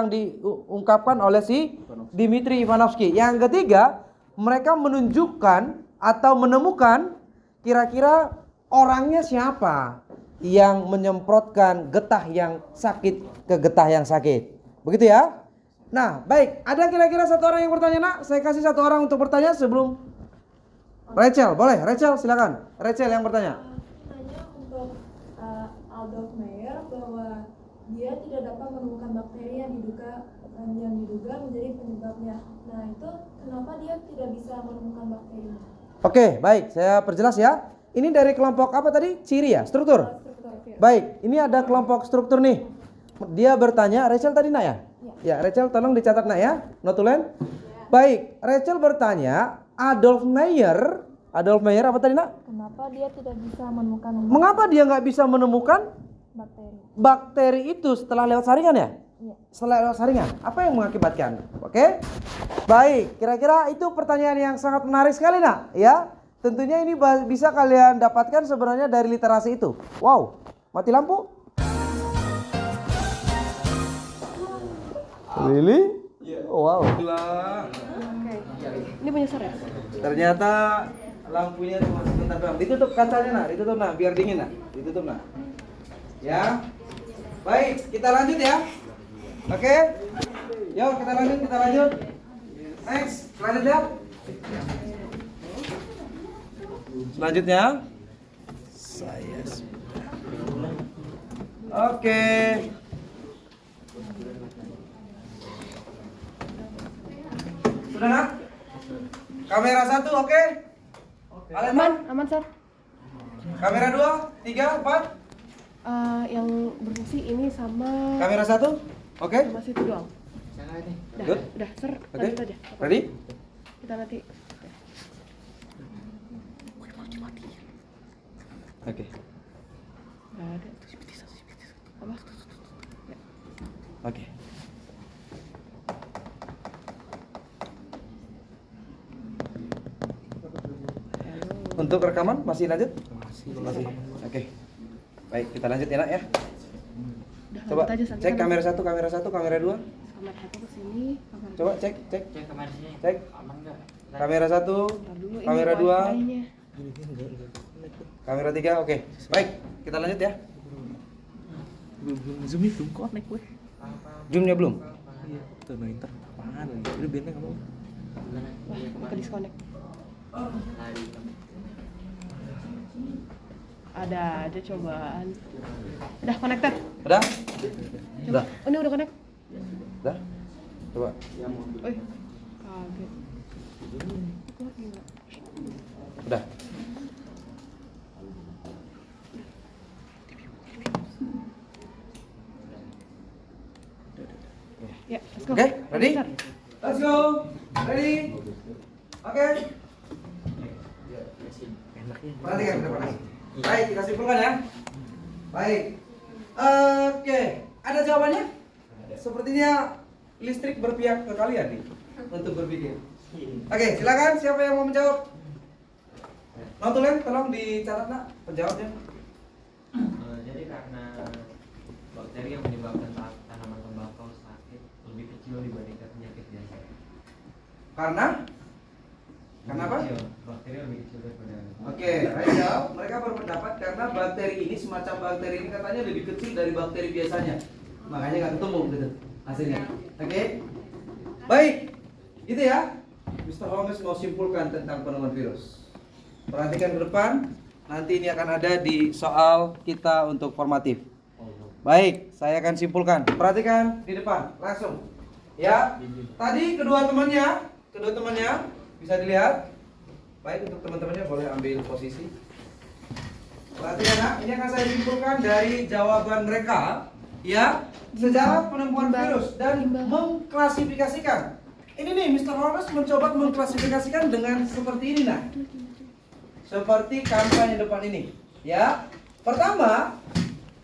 diungkapkan oleh si Dmitri Ivanovsky. Yang ketiga, mereka menunjukkan atau menemukan kira-kira orangnya siapa yang menyemprotkan getah yang sakit ke getah yang sakit. Begitu ya? Nah, baik. Ada kira-kira satu orang yang bertanya, Nak? Saya kasih satu orang untuk bertanya sebelum Rachel. Boleh? Rachel, silakan. Rachel yang bertanya. Tanya untuk Adolf Meyer bahwa dia tidak dapat menemukan bakteri yang diduga menjadi penyebabnya. Nah, itu kenapa dia tidak bisa menemukan bakteri? Oke, baik. Saya perjelas ya. Ini dari kelompok apa tadi? Ciri ya? Struktur? Baik, ini ada kelompok struktur nih. Dia bertanya, Rachel tadi, Nak ya? Ya, Rachel tolong dicatat, Nak ya. Notulen. Baik, Rachel bertanya, Adolf Meyer apa tadi, Nak? Kenapa dia tidak bisa menemukan Mengapa dia nggak bisa menemukan bakteri? bakteri itu setelah lewat saringan ya? Selain saringan, apa yang mengakibatkan? Oke? Baik, kira-kira itu pertanyaan yang sangat menarik sekali nak, ya. Tentunya ini bisa kalian dapatkan sebenarnya dari literasi itu. Wow, mati lampu. Really? Oh, wow. Ini punya Sar ya? Ternyata lampunya cuma sebentar doang. Ditutup kacanya nak, ditutup nak, biar dingin nak. Ditutup nak. Ya. Baik, kita lanjut ya. Oke. Yuk, kita lanjut. Next, selanjutnya. Selanjutnya. Oke. Sudah nak? Kamera 1 oke? Aman Sar. Kamera 2, 3, 4. Yang berfungsi ini sama Kamera 1 oke? sama situ doang. Good. Udah Sar, Oke. lanjut aja. Ready? Kita nanti Oke. nggak ada. Apa? Oke. Untuk rekaman masih lanjut? Masih. Oke. Baik, kita lanjut ya nak ya. Udah, Coba lanjut aja, sampai cek kan. kamera 1, kamera 2. Kamera satu ke sini, kamera Coba cek. Cek kamar sini. Cek. Aman enggak? Kamera 1, Ntar dulu, ini kamera 2, wifi-nya. kamera 3. Oke. Baik, kita lanjut ya. Belum zoom nih, belum connect gue. Zoom-nya belum? Iya, tuh no inter apaan? Udah biarin kamu. Wah, ke disconnect. Ada cobaan. Udah connected. Udah? Coba. Udah. Oh, ini udah connect. Udah? Coba. Wih, kaget. Keluar gila. Udah. Ya, let's go. Oke, ready? Bentar. Let's go. Ready? Oke. Perhatikan ke depan. Baik, kita simpulkan ya. Baik. Oke, ada jawabannya? Sepertinya listrik berpihak ke kalian nih untuk berpikir. Oke, silakan siapa yang mau menjawab? Notulen, tolong dicatat nak penjawabnya. Jadi karena bakteri yang menyebabkan tanaman tembakau sakit lebih kecil dibandingkan penyakit biasa. Karena apa? Kecil, bakteri lebih kecil daripada. Oke, Rachel, mereka berpendapat karena bakteri ini, semacam bakteri ini katanya lebih kecil dari bakteri biasanya. Makanya nggak ketemu gitu hasilnya. Oke. Baik, itu ya. Mr. Holmes mau simpulkan tentang penemuan virus. Perhatikan ke depan, nanti ini akan ada di soal kita untuk formatif. Baik, saya akan simpulkan. Perhatikan di depan, langsung. Ya, tadi kedua temannya bisa dilihat. Baik, untuk teman-temannya boleh ambil posisi. Perhatikan, nak, ini akan saya simpulkan dari jawaban mereka, ya, sejarah penemuan virus dan mengklasifikasikan. Ini nih, Mr. Holmes mencoba mengklasifikasikan dengan seperti ini, nah. Seperti kampanye depan ini, ya. Pertama,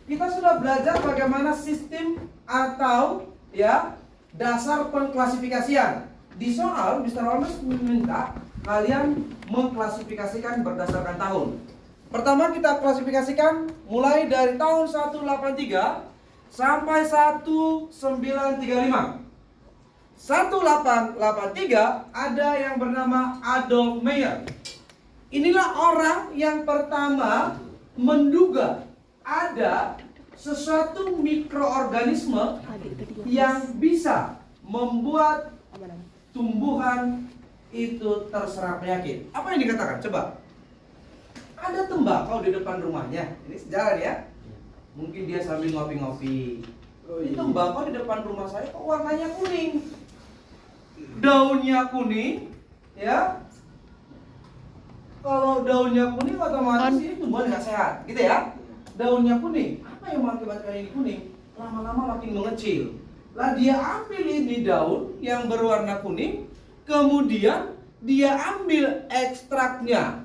kita sudah belajar bagaimana sistem atau ya dasar pengklasifikasian. Di soal Mr. Holmes meminta kalian mengklasifikasikan berdasarkan tahun. Pertama kita klasifikasikan mulai dari tahun 183 sampai 1935. 1883 ada yang bernama Adolf Meyer. Inilah orang yang pertama menduga ada sesuatu mikroorganisme yang bisa membuat tumbuhan itu terserang penyakit. Apa yang dikatakan? Coba. Ada tembakau di depan rumahnya. Ini sejarah ya. Mungkin dia sambil ngopi-ngopi. Ini tembakau di depan rumah saya kok warnanya kuning. Daunnya kuning, ya. Kalau daunnya kuning otomatis ini tumbuhan nggak sehat, gitu ya. Daunnya kuning, apa yang mengakibatkan ini kuning? Lama-lama makin mengecil. Lah dia ambil ini daun yang berwarna kuning, kemudian dia ambil ekstraknya,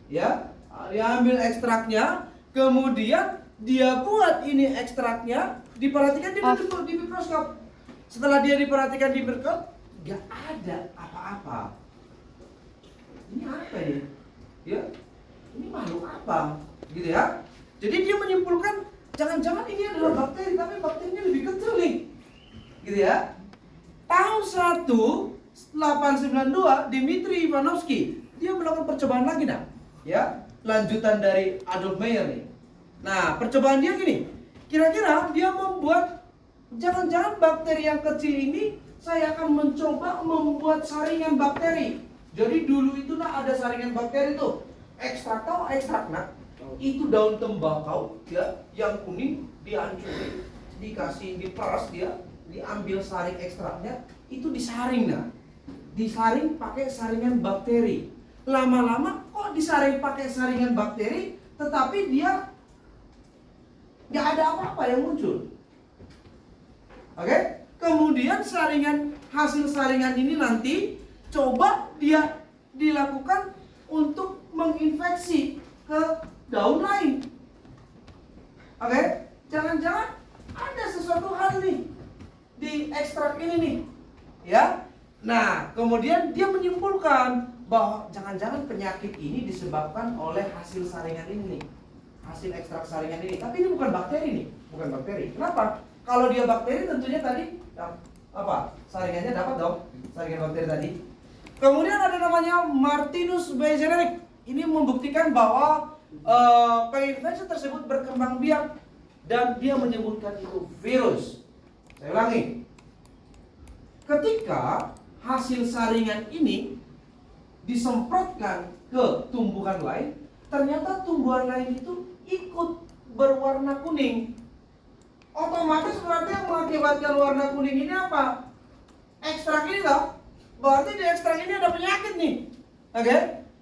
ya. Dia ambil ekstraknya, kemudian dia buat ini ekstraknya, diperhatikan di mikroskop. Setelah dia diperhatikan di mikroskop, nggak ada apa-apa. Ini apa ini? Ya, ini makhluk apa? Gitu ya. Jadi dia menyimpulkan, jangan-jangan ini adalah bakteri, tapi bakterinya lebih kecil nih. Gitu ya. Tahun 1892, Dmitri Ivanovsky, dia melakukan percobaan lagi nah. Ya, lanjutan dari Adolf Meyer nih. Nah, percobaan dia gini. Kira-kira dia membuat, jangan-jangan bakteri yang kecil ini saya akan mencoba membuat saringan bakteri. Jadi dulu itu nah ada saringan bakteri tuh. Ekstrak nak. Itu daun tembakau ya, yang kuning dihancurin, dikasih diperas dia, diambil saring ekstraknya, itu disaring nah. Disaring pakai saringan bakteri. Lama-lama kok disaring pakai saringan bakteri, tetapi dia nggak ada apa-apa yang muncul. Oke? Kemudian hasil saringan ini nanti coba dia dilakukan untuk menginfeksi ke daun lain. Oke? Jangan-jangan ada sesuatu hal nih di ekstrak ini nih. Ya? Nah, kemudian dia menyimpulkan bahwa jangan-jangan penyakit ini disebabkan oleh hasil saringan ini nih. Hasil ekstrak saringan ini. Tapi ini bukan bakteri nih, bukan bakteri. Kenapa? Kalau dia bakteri tentunya tadi apa? Saringannya dapat dong, saringan bakteri tadi. Kemudian ada namanya Martinus Beijerinck. Ini membuktikan bahwa keinfeksi tersebut berkembang biak dan dia menyebutkan itu virus. Saya ulangi. Ketika hasil saringan ini disemprotkan ke tumbuhan lain, ternyata tumbuhan lain itu ikut berwarna kuning. Otomatis berarti yang mengakibatkan warna kuning ini apa? Ekstrak ini loh. Berarti di ekstrak ini ada penyakit nih. Oke?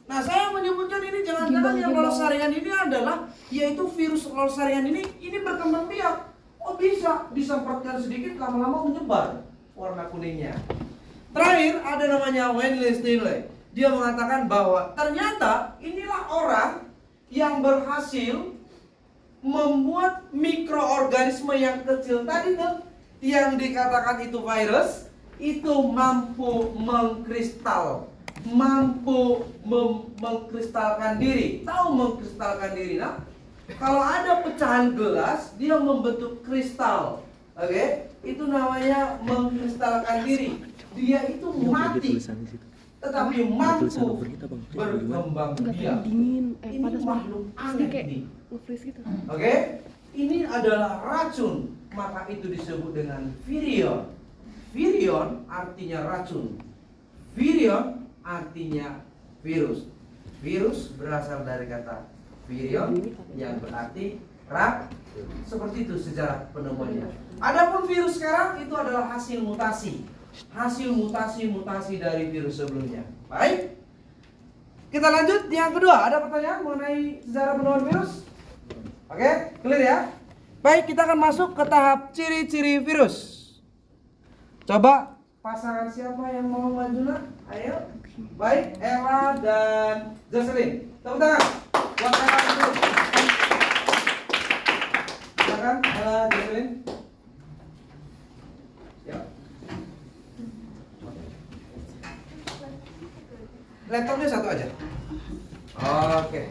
Nah, saya menyebutkan ini jangan-jangan yang lolos saringan ini adalah yaitu virus lolos saringan ini berkembang biak. Oh, bisa disemprotkan sedikit lama-lama menyebar warna kuningnya. Terakhir ada namanya Wenli Stinley. Dia mengatakan bahwa ternyata inilah orang yang berhasil membuat mikroorganisme yang kecil tadi tuh yang dikatakan itu virus itu mampu mengkristalkan diri. Tahu mengkristalkan diri nah? Kalau ada pecahan gelas dia membentuk kristal. Oke? Itu namanya mengkristalkan diri. Dia itu mati. Tetapi mampu berkembang biak. Dingin, Ini panas makhluk aneh nih. nge-freeze gitu. Oke? Ini adalah racun, maka itu disebut dengan virion. Virion artinya racun. Virion artinya virus. Virus berasal dari kata virion yang berarti seperti itu sejarah penemuannya. Adapun virus sekarang itu adalah hasil mutasi. Hasil mutasi dari virus sebelumnya. Baik. Kita lanjut yang kedua. Ada pertanyaan mengenai sejarah penemuan virus? Oke, clear ya? Baik, kita akan masuk ke tahap ciri-ciri virus. Coba pasangan siapa yang mau maju nak? Ayo. Baik, Ella dan Jocelyn. Tepuk tangan. Buat Ella dulu. Silakan Ella, Jocelyn. Ya. Laptopnya satu aja. Oke.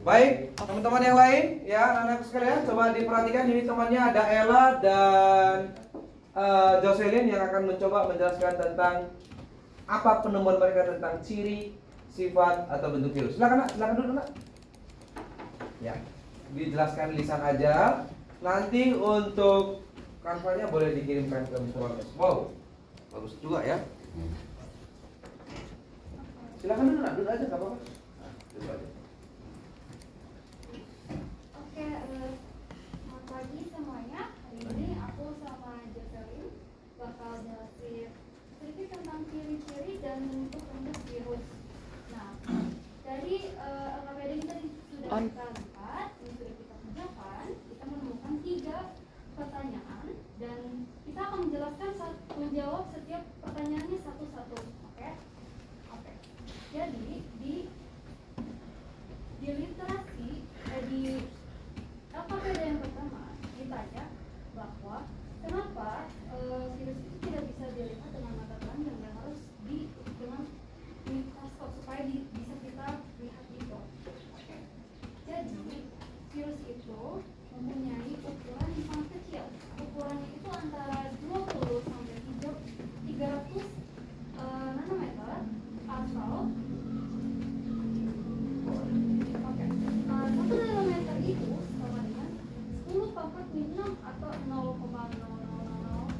Baik, teman-teman yang lain, ya anak-anak sekalian, coba diperhatikan ini temannya ada Ella dan Jocelyn yang akan mencoba menjelaskan tentang apa penemuan mereka tentang ciri, sifat atau bentuk virus. Silakan dulu nak. Ya, dijelaskan lisan aja. Nanti untuk kanvanya boleh dikirimkan ke Mr. Wallace. Wow, bagus juga ya. Silakan dulu nak, duduk aja nggak apa-apa. Duduk aja. Oke, selamat pagi semuanya. Hari ini aku sama Jocelyn bakal jelasin sedikit tentang ciri-ciri dan bentuk-bentuk virus. Nah, dari LKPD ini tadi sudah kita lihat, ini sudah kita kerjakan, kita menemukan 3 pertanyaan dan kita akan menjawab setiap pertanyaannya satu-satu. Oke? Jadi di literasi di dapat 6 atau 0,0000,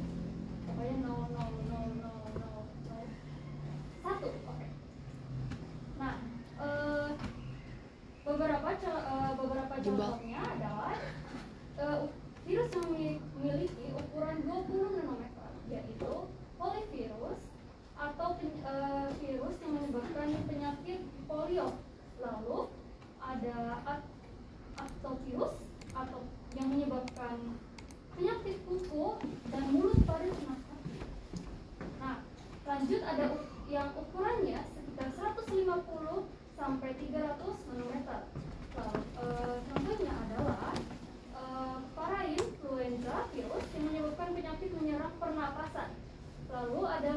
pokoknya 0,00001. Oke. Nah, beberapa contohnya adalah virus yang memiliki ukuran 20 nanometer, yaitu polivirus atau virus yang menyebabkan penyakit polio. Lalu ada aftovirus atau yang menyebabkan penyakit kuku dan mulut pada ternak sapi. Nah, lanjut ada yang ukurannya sekitar 150 sampai 300 nanometer. Contohnya adalah parainfluenza virus yang menyebabkan penyakit menyerang pernapasan. Lalu ada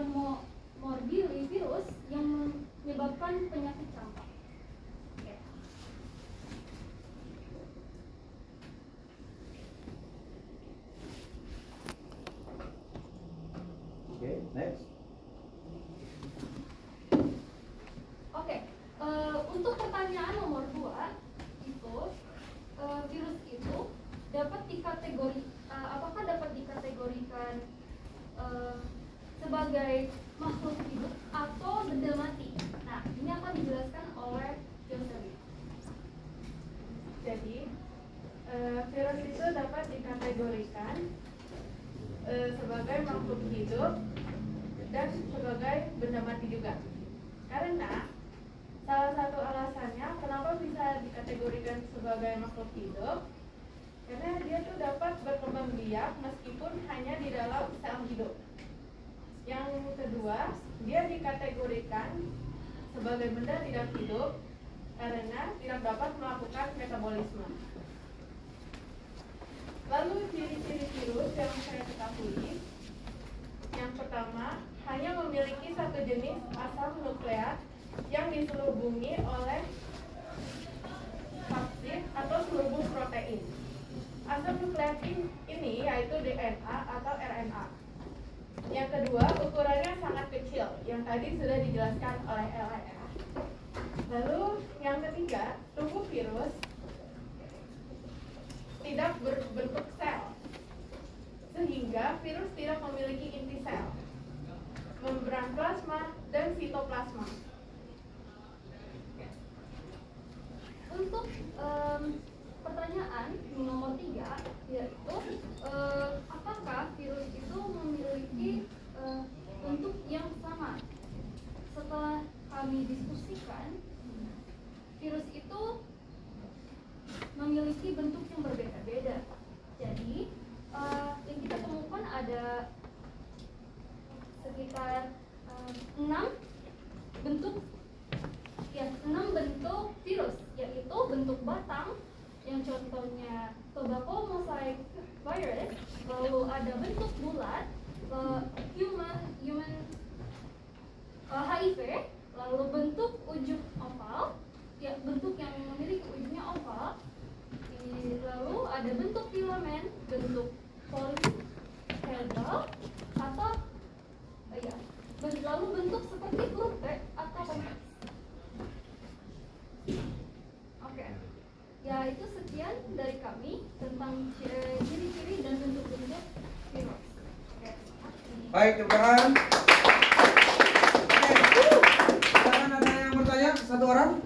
morbillivirus yang menyebabkan penyakit campak. Oke, next. Oke, untuk pertanyaan nomor 2 itu virus itu dapat apakah dapat dikategorikan sebagai makhluk hidup atau benda mati? Nah, ini akan dijelaskan oleh Jocelyn. Jadi, virus itu dapat dikategorikan sebagai makhluk hidup dan sebagai benda mati juga. Karena salah satu alasannya kenapa bisa dikategorikan sebagai makhluk hidup, karena dia tuh dapat berkembang biak meskipun hanya di dalam sel hidup. Yang kedua, dia dikategorikan sebagai benda tidak hidup karena tidak dapat melakukan metabolisme. Lalu ciri-ciri virus yang saya ketahui, yang pertama, hanya memiliki satu jenis asam nukleat yang diselubungi oleh kapsid atau selubung protein. Asam nukleat ini yaitu DNA atau RNA. Yang kedua, ukurannya sangat kecil, yang tadi sudah dijelaskan oleh Ella. Lalu yang ketiga, tubuh virus tidak berbentuk sel, sehingga virus tidak memiliki inti sel, membran plasma, dan sitoplasma. Untuk pertanyaan nomor 3, yaitu apakah virus itu memiliki bentuk yang sama? Setelah kami diskusikan, virus itu memiliki bentuk yang berbeda-beda. Jadi yang kita temukan ada sekitar 6 bentuk virus, yaitu bentuk batang yang contohnya tobacco mosaic virus, lalu ada bentuk bulat, human HIV, lalu bentuk ujung oval, ya bentuk yang memiliki ujungnya oval, lalu ada bentuk filamen, bentuk polyhedral atau lalu bentuk seperti huruf T atau kompleks. Oke. Ya, itu sekian dari kami tentang ciri-ciri dan bentuk-bentuk virus. Oke. Baik, tepuk tangan. Silakan ada yang bertanya? Satu orang?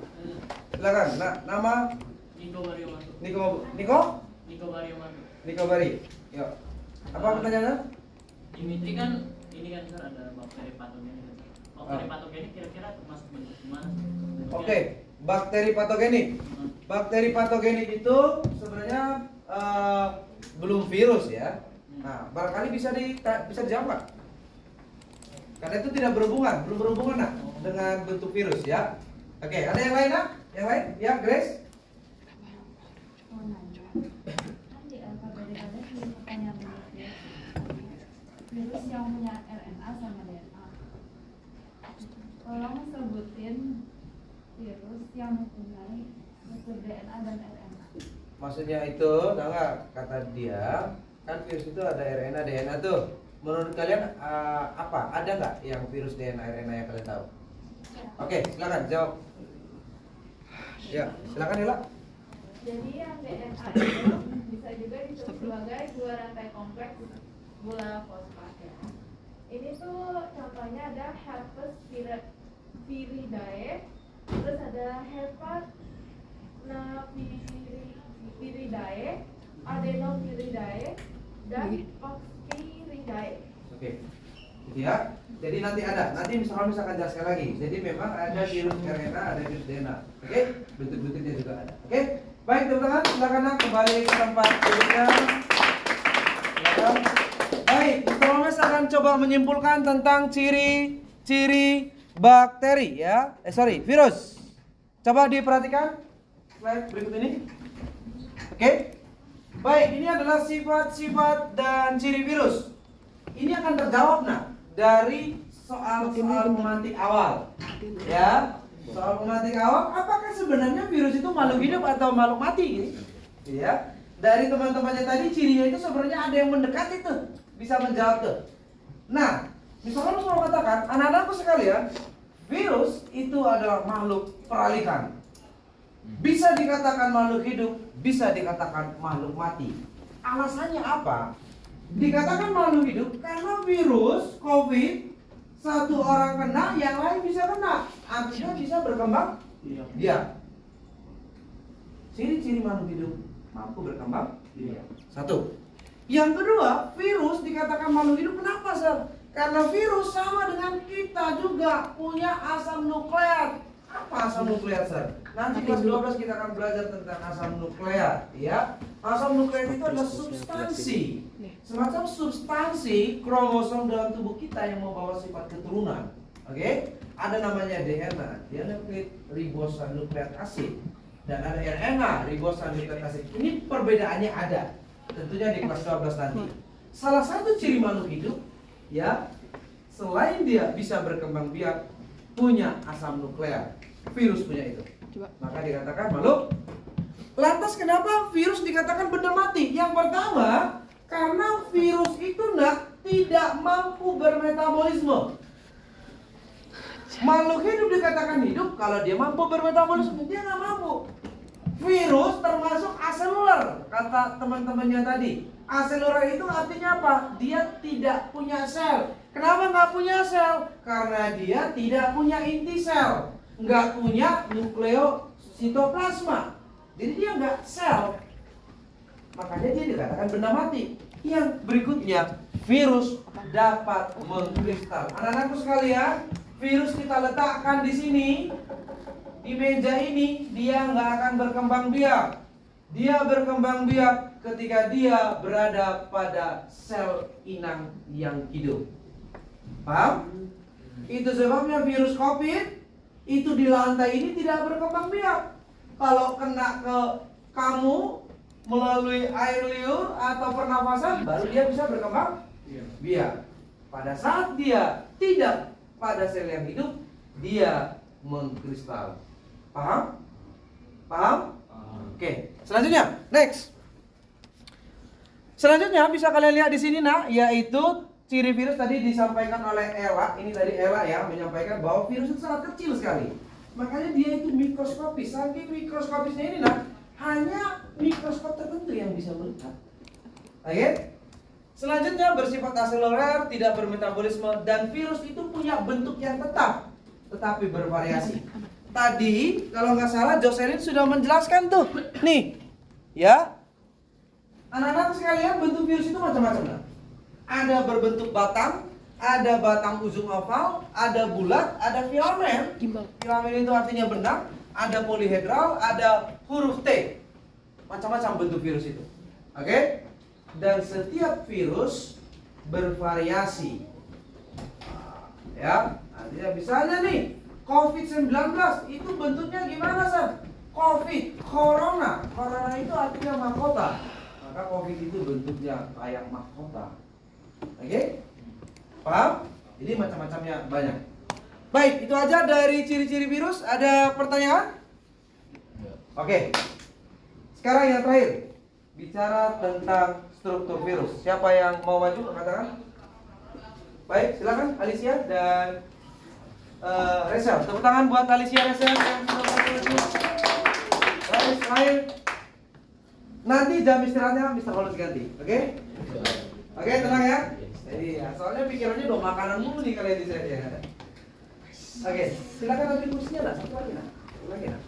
Silakan. Nah, nama? Niko Bariomanto. Niko Bari. Yuk. Apa pertanyaannya? Dimitri kan ini kan Sir, ada bakteri patogenik. Bakteri patogenik kira-kira termasuk bentuk mana? Oke, bakteri patogenik. Bakteri patogenik itu sebenarnya belum virus ya. Nah, barangkali bisa dijawab Pak. Karena itu tidak berhubungan, belum berhubungan nak dengan bentuk virus ya. Oke, ada yang lain nak? Yang lain? Ya, Grace. Virus yang punya RNA sama DNA. Tolong sebutin virus yang mempunyai unsur DNA dan RNA. Maksudnya itu, tahu nggak? Kata dia, kan virus itu ada RNA, DNA tuh. Menurut kalian apa? Ada nggak yang virus DNA, RNA yang kalian tahu? Ya. Oke, silakan jawab. Ya, silakan Ella. Jadi yang DNA itu bisa juga disebut sebagai dua rantai kompleks gula fosfat ya. Ini tuh contohnya ada herpes viridae, terus ada hepatnaviridae, adenoviridae, dan oxyridae. Oke. Gitu ya. Jadi nanti misalkan jelaskan lagi. Jadi memang ada virus RNA, ada virus DNA. Oke? Bentuk-bentuknya juga ada. Oke? Baik, teman-teman, silakan kembali ke tempat duduknya. Silakan. Baik, Mr. Holmes akan coba menyimpulkan tentang ciri-ciri bakteri ya. Virus. Coba diperhatikan slide berikut ini. Oke? Baik, ini adalah sifat-sifat dan ciri virus. Ini akan terjawab dari soal-soal pemantik awal. Ya, soal pemantik awal, apakah sebenarnya virus itu makhluk hidup atau makhluk mati? Ya, dari teman-temannya tadi cirinya itu sebenarnya ada yang mendekat itu bisa menjawab tuh. Nah, misalnya mau katakan, anak-anakku sekalian, virus itu adalah makhluk peralihan. Bisa dikatakan makhluk hidup, bisa dikatakan makhluk mati. Alasannya apa? Dikatakan makhluk hidup karena virus COVID satu orang kena, yang lain bisa kena. Artinya bisa berkembang biak. Ciri-ciri makhluk hidup mampu berkembang biak. Satu. Yang kedua, virus dikatakan makhluk hidup. Kenapa, Sir? Karena virus sama dengan kita juga punya asam nukleat. Apa asam nukleat, Sir? Nanti kelas 12 kita akan belajar tentang asam nukleat, ya. Asam nukleat itu adalah substansi, semacam substansi kromosom dalam tubuh kita yang membawa sifat keturunan. Oke? Ada namanya DNA, ribosanukleat acid, dan ada RNA, ribosanukleat acid. Ini perbedaannya ada, tentunya di kelas 12 nanti. Salah satu ciri makhluk hidup, ya, selain dia bisa berkembang biak, punya asam nukleat. Virus punya itu. Maka dikatakan makhluk. Lantas kenapa virus dikatakan benda mati? Yang pertama, karena virus itu tidak mampu bermetabolisme. Makhluk hidup dikatakan hidup kalau dia mampu bermetabolisme. Dia nggak mampu. Virus termasuk aseluler, kata teman-temannya tadi. Aseluler itu artinya apa? Dia tidak punya sel. Kenapa nggak punya sel? Karena dia tidak punya inti sel, nggak punya nukleositoplasma. Jadi dia nggak sel. Makanya dia dikatakan benda mati. Yang berikutnya, virus dapat mengkristal. Anak-anakku sekalian, virus kita letakkan di sini, di meja ini, dia nggak akan berkembang biak. Dia berkembang biak ketika dia berada pada sel inang yang hidup. Paham? Itu sebabnya virus COVID itu di lantai ini tidak berkembang biak. Kalau kena ke kamu melalui air liur atau pernafasan, baru dia bisa berkembang biak. Pada saat dia tidak pada sel yang hidup, dia mengkristal. Paham? Paham? Oke. Selanjutnya, next. Selanjutnya bisa kalian lihat di sini yaitu ciri virus tadi disampaikan oleh Ella. Ini tadi Ella ya menyampaikan bahwa virus itu sangat kecil sekali. Makanya dia itu mikroskopis. Saking mikroskopisnya ini hanya mikroskop tertentu yang bisa melihat. Oke? Selanjutnya bersifat aseluler, tidak bermetabolisme, dan virus itu punya bentuk yang tetap, tetapi bervariasi. Tadi kalau nggak salah Jocelyn sudah menjelaskan tuh. Nih, ya. Anak-anak sekalian, bentuk virus itu macam-macam. Ada berbentuk batang, ada batang ujung oval, ada bulat, ada filamen. Filamen itu artinya benang, ada polihedral, ada huruf T. Macam-macam bentuk virus itu. Oke? Dan setiap virus bervariasi. Ya, artinya misalnya nih, COVID-19 itu bentuknya gimana, Sir? COVID, corona. Corona itu artinya mahkota. Maka COVID itu bentuknya kayak mahkota. Oke? Paham? Jadi macam-macamnya banyak. Baik, itu aja dari ciri-ciri virus. Ada pertanyaan? Oke. Sekarang yang terakhir, bicara tentang struktur virus. Siapa yang mau maju katakan? Baik, silakan Alicia dan Resel. Tepuk tangan buat Alicia, Resel yang sudah maju. Baik, lain. Nanti jam istirahatnya Mr. Holmes ganti, oke? Oke, tenang ya. Iya, soalnya pikirannya udah makanan mulu nih kalian di sini ya. Oke, silakan ambil kursinya lah, satu lagi nah. Satu lagi nah.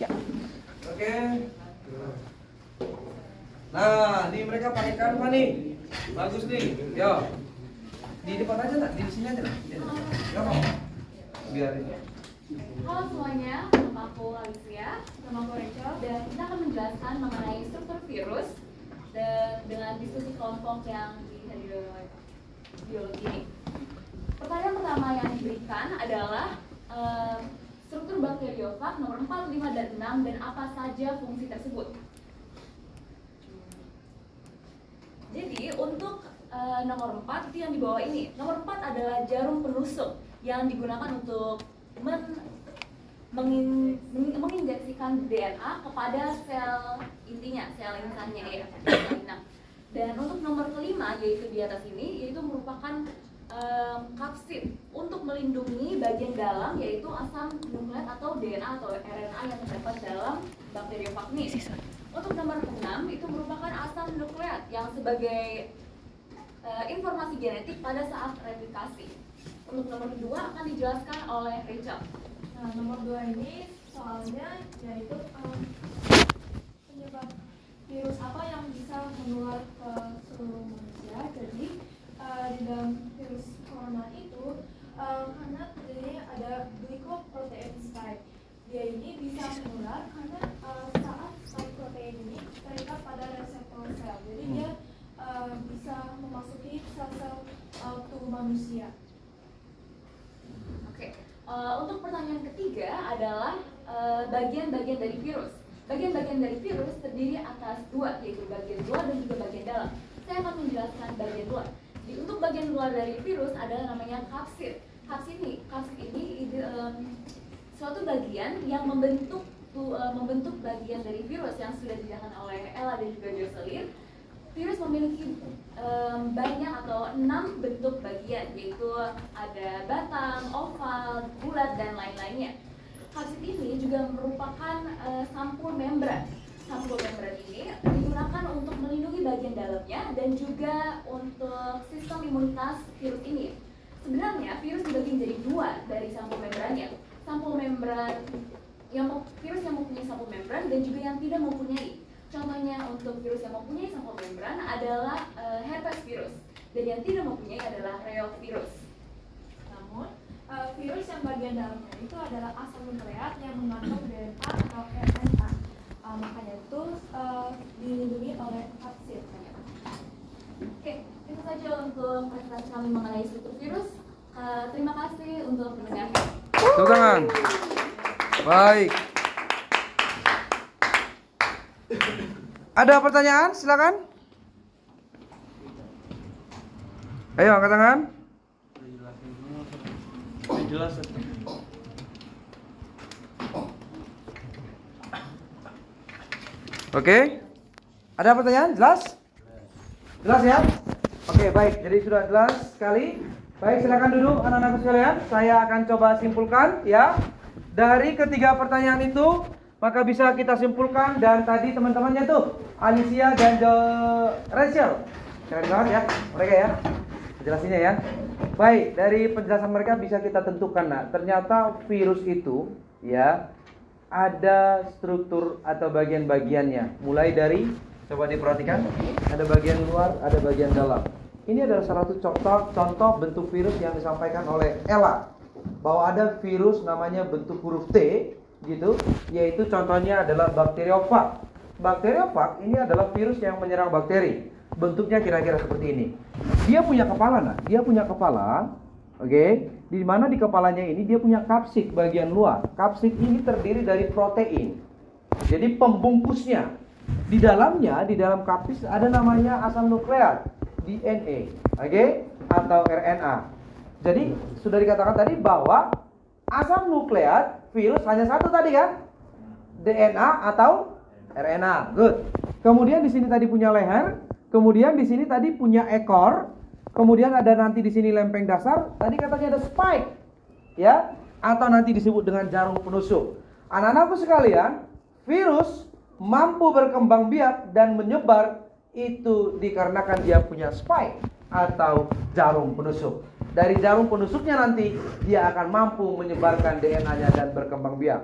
Ya. Oke. Nah, nih mereka pakai kanva nih. Bagus nih. Yo. Di depan aja nak, di sini aja nak. Enggak apa-apa. Biarin. Halo semuanya, nama aku Alicia, nama aku Rachel, dan kita akan menjelaskan mengenai struktur virus dan dengan diskusi kelompok yang dihadiri oleh biologi ini. Pertanyaan pertama yang diberikan adalah struktur bakteriofag nomor 4, 5, dan 6 dan apa saja fungsi tersebut. Jadi untuk nomor 4 itu yang di bawah ini. Nomor 4 adalah jarum penusuk yang digunakan untuk menginjeksikan DNA kepada sel intinya, sel insannya ya. Dan untuk nomor kelima yaitu di atas ini, yaitu merupakan kapsid untuk melindungi bagian dalam yaitu asam nukleat atau DNA atau RNA yang terdapat dalam bakteriofag ini. Untuk nomor 6 itu merupakan asam nukleat yang sebagai informasi genetik pada saat replikasi. Untuk nomor 2 akan dijelaskan oleh Rachel. Nah, nomor 2 ini soalnya yaitu penyebab virus apa yang bisa menular ke seluruh manusia. Jadi di dalam virus corona itu karena terjadinya ada glycoprotein spike. Dia ini bisa menular karena saat spike protein ini terikat pada reseptor sel. Jadi dia bisa memasuki sel-sel tubuh manusia. Oke, untuk pertanyaan ketiga adalah bagian-bagian dari virus. Bagian-bagian dari virus terdiri atas dua, yaitu bagian luar dan juga bagian dalam. Saya akan menjelaskan bagian luar. Untuk bagian luar dari virus adalah namanya kapsid. Kapsid ini suatu bagian yang membentuk bagian dari virus yang sudah dijelaskan oleh Ella dan juga Jocelyn. Virus memiliki banyak atau 6 bentuk bagian, yaitu ada batang, oval, bulat, dan lain-lainnya. Kapsid ini juga merupakan sampul membran. Sampul membran ini digunakan untuk melindungi bagian dalamnya dan juga untuk sistem imunitas virus ini. Sebenarnya virus dibagi menjadi dua dari sampul membrannya. Sampul membran virus yang mempunyai sampul membran dan juga yang tidak mempunyai. Contohnya untuk virus yang mempunyai sampul membran adalah herpes virus dan yang tidak mempunyai adalah reovirus. Namun virus yang bagian dalamnya itu adalah asam nukleat yang mengandung DNA atau RNA. Makanya itu dilindungi oleh kapsid. Oke, itu saja untuk presentasi kami mengenai struktur virus. Terima kasih untuk mendengarkan. Tepuk tangan. Baik. Ada pertanyaan? Silakan. Ayo angkat tangan. Jelas. Oke. Ada pertanyaan? Jelas? Jelas ya? Oke, baik. Jadi sudah jelas sekali. Baik, silakan duduk anak-anakku sekalian. Saya akan coba simpulkan ya. Dari ketiga pertanyaan itu, maka bisa kita simpulkan dan tadi teman-temannya tuh Alicia dan Rachel. Keren banget ya mereka ya. Penjelasannya ya. Baik, dari penjelasan mereka bisa kita tentukan ternyata virus itu ya ada struktur atau bagian-bagiannya. Mulai dari coba diperhatikan, ada bagian luar, ada bagian dalam. Ini adalah salah satu contoh bentuk virus yang disampaikan oleh Ella bahwa ada virus namanya bentuk huruf T gitu, yaitu contohnya adalah bakteriofag. Bakteriofag ini adalah virus yang menyerang bakteri. Bentuknya kira-kira seperti ini. Dia punya kepala, dia punya kepala. Oke, di mana di kepalanya ini dia punya kapsid bagian luar. Kapsid ini terdiri dari protein. Jadi pembungkusnya di dalamnya, di dalam kapsid ada namanya asam nukleat, DNA, oke, atau RNA. Jadi sudah dikatakan tadi bahwa asam nukleat virus hanya satu tadi kan, DNA atau RNA. Good. Kemudian di sini tadi punya leher, kemudian di sini tadi punya ekor, kemudian ada nanti di sini lempeng dasar. Tadi katanya ada spike, ya, atau nanti disebut dengan jarum penusuk. Anak-anakku sekalian, virus mampu berkembang biak dan menyebar itu dikarenakan dia punya spike atau jarum penusuk. Dari jarum penusuknya nanti dia akan mampu menyebarkan DNA-nya dan berkembang biak.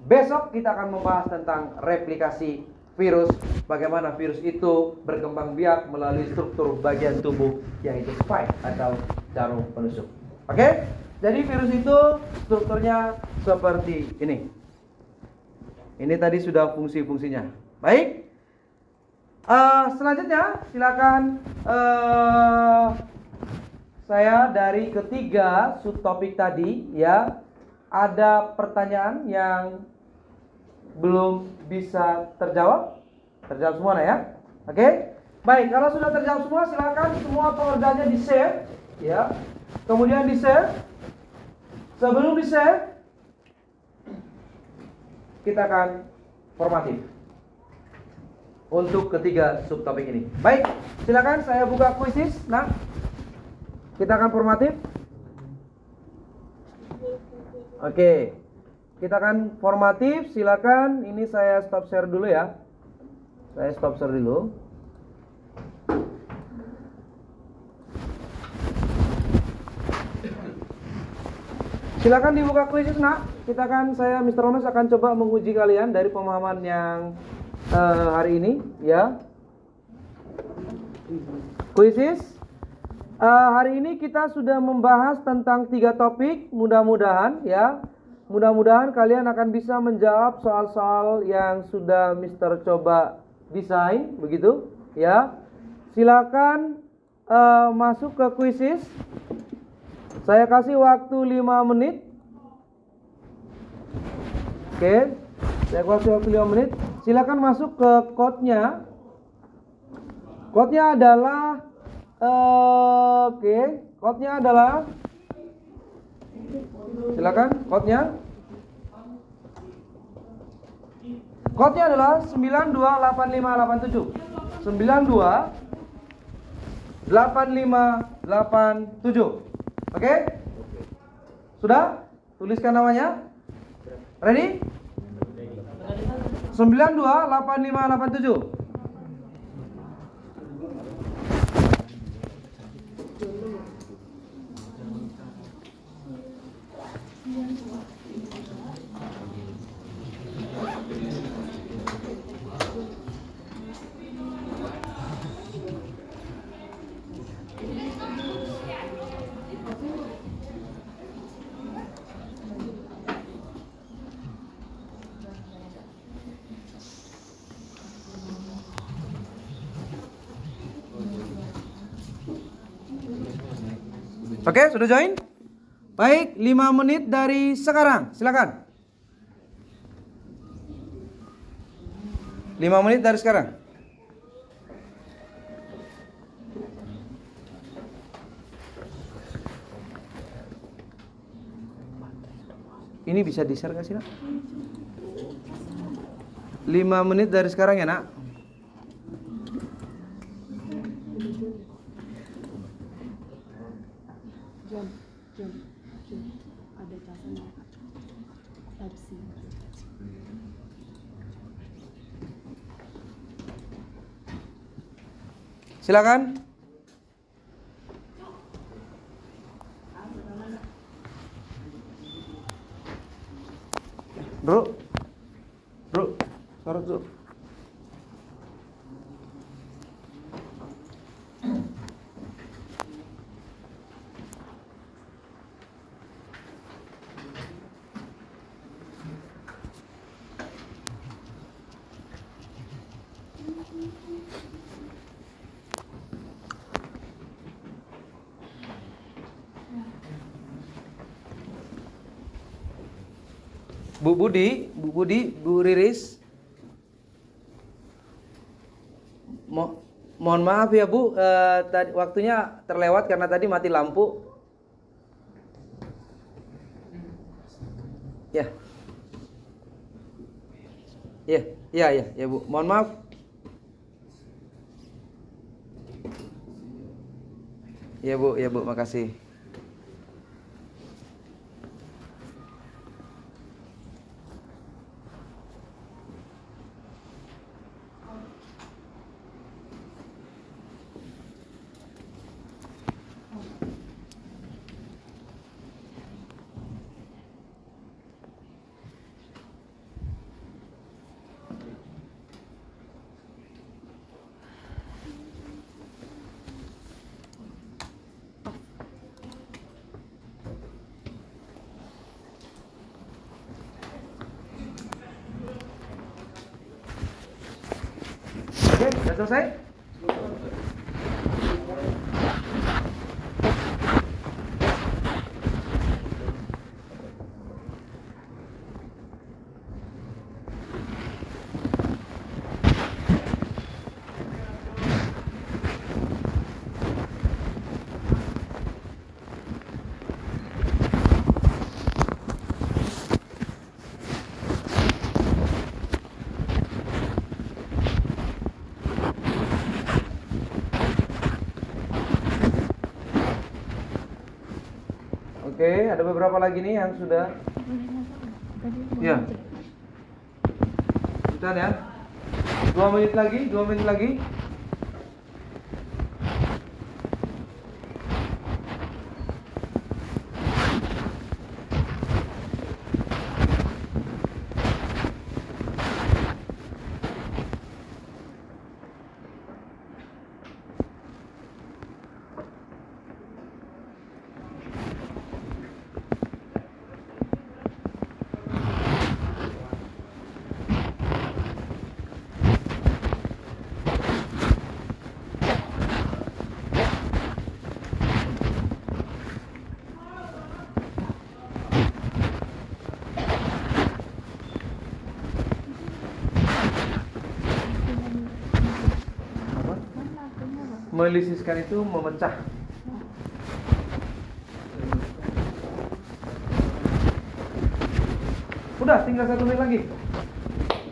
Besok kita akan membahas tentang replikasi virus, bagaimana virus itu berkembang biak melalui struktur bagian tubuh yaitu spike atau jarum penusuk. Oke? Jadi virus itu strukturnya seperti ini. Ini tadi sudah fungsi-fungsinya. Baik. Selanjutnya silakan saya dari ketiga subtopik tadi ya, ada pertanyaan yang belum bisa terjawab? Terjawab semua ya? Oke? Baik, kalau sudah terjawab semua silakan semua pengerjaannya di-save ya. Kemudian di-save. Sebelum di-save kita akan formatif untuk ketiga subtopik ini. Baik, silakan saya buka kuisis. Nah, kita akan formatif. Oke. Kita akan formatif, silakan. Ini saya stop share dulu ya. Saya stop share dulu. Silakan dibuka kuisis, Nak. Saya Mr. Romes akan coba menguji kalian dari pemahaman yang hari ini ya. Kuisis. Hari ini kita sudah membahas tentang 3 topik, mudah-mudahan ya. Mudah-mudahan kalian akan bisa menjawab soal-soal yang sudah Mister coba desain, begitu ya. Silakan masuk ke kuisis. Saya kasih waktu 5 menit. Oke, saya kasih waktu 5 menit. Silakan masuk ke code-nya. Code-nya adalah code-nya adalah, silakan code-nya. Code-nya adalah 928587. 928587. Oke? Sudah? Tuliskan namanya. Ready? 928587. Oke, sudah join? Baik, 5 menit dari sekarang. Silakan. 5 menit dari sekarang. Ini bisa di-share gak sih, Nak? 5 menit dari sekarang ya, Nak. Ada casanya Type-C. Silakan. Bro, sorot bro. Bu Budi, Bu Riris. Mohon maaf ya Bu, tadi waktunya terlewat karena tadi mati lampu. Ya. Ya Bu. Mohon maaf. Ya Bu, makasih. selesai? Oke, ada beberapa lagi nih yang sudah. Ya. Sudah ya. 2 menit lagi, 2 menit lagi. Melisiskan itu memecah. Udah, tinggal 1 menit lagi.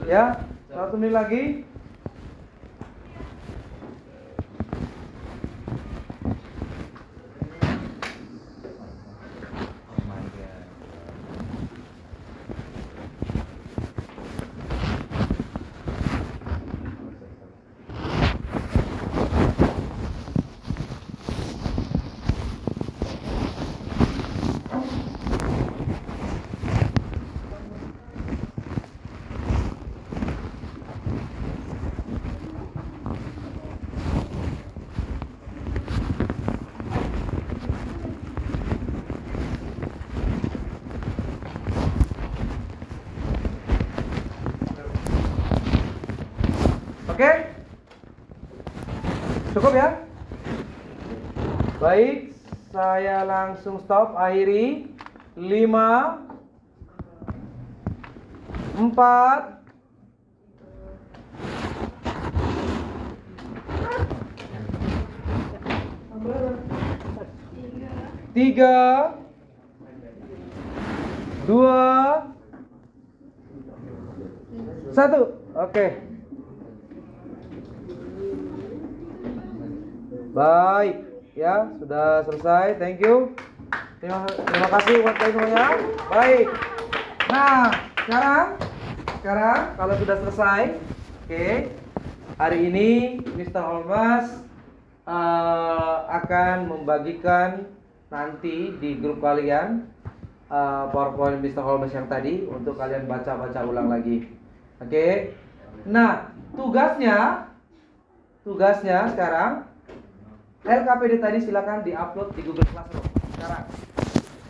Ya, 1 menit lagi. Oke? Cukup ya? Baik, saya langsung stop, akhiri. 5 4 3 2 1. Oke. Baik, ya sudah selesai. Thank you. Terima kasih buat kalian semuanya. Baik. Nah, sekarang kalau sudah selesai, oke. Hari ini Mr. Holmes akan membagikan nanti di grup kalian PowerPoint Mr. Holmes yang tadi untuk kalian baca ulang lagi. Oke. Nah, tugasnya sekarang LKPD tadi silakan diupload di Google Classroom sekarang.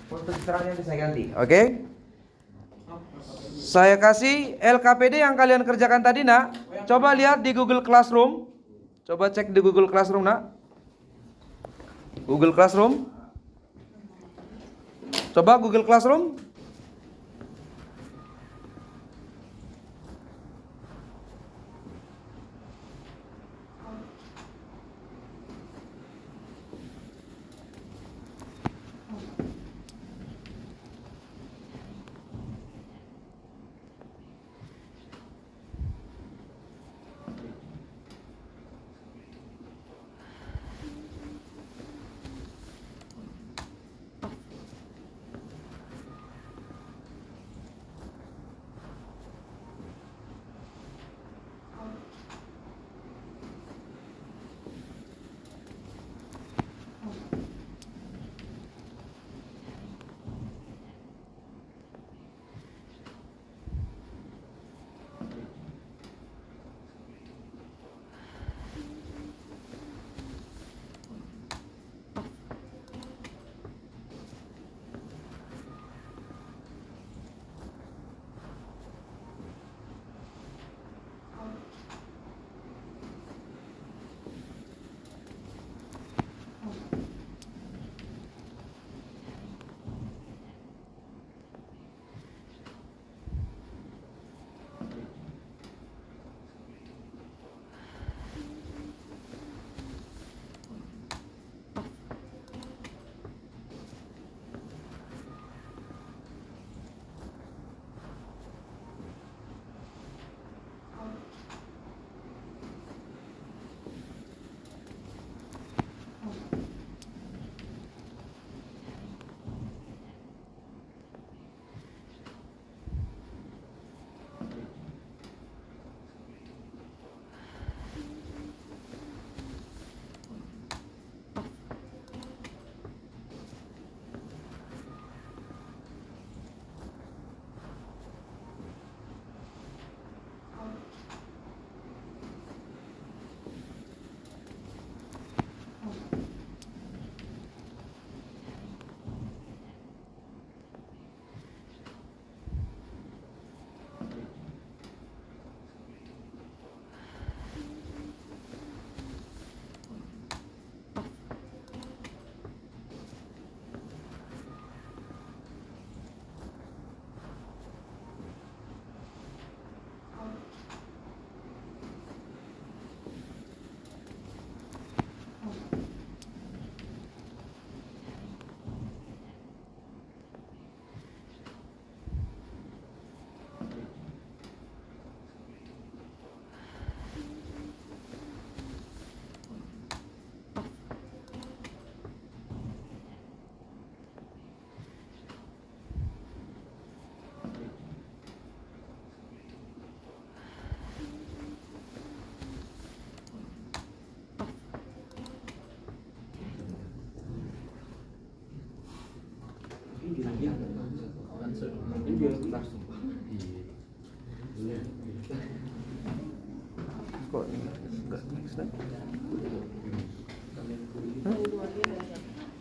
Untuk caranya bisa ganti. Oke. Saya kasih LKPD yang kalian kerjakan tadi, Nak. Coba lihat di Google Classroom. Coba cek di Google Classroom, Nak. Google Classroom. Coba Google Classroom.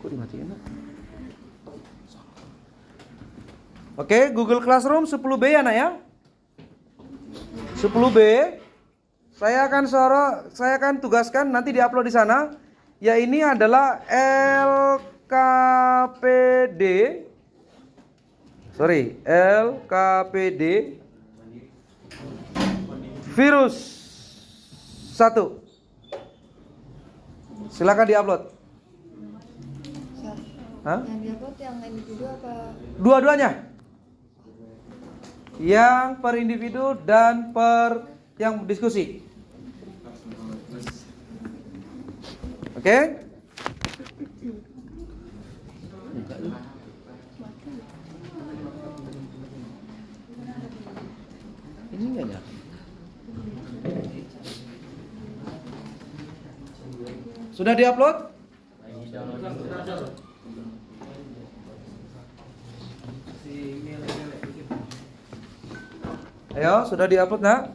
Kok dimatiin? Oke, Google Classroom 10B ya nak ya. 10B. Saya akan tugaskan nanti diupload di sana. Ya ini adalah LKPD virus 1. Silakan diupload. Hah? Yang diupload yang individu apa? Dua-duanya. Yang per individu dan per yang diskusi. Oke? Ini enggak nyala. Sudah diupload? Ayo, sudah diupload nak?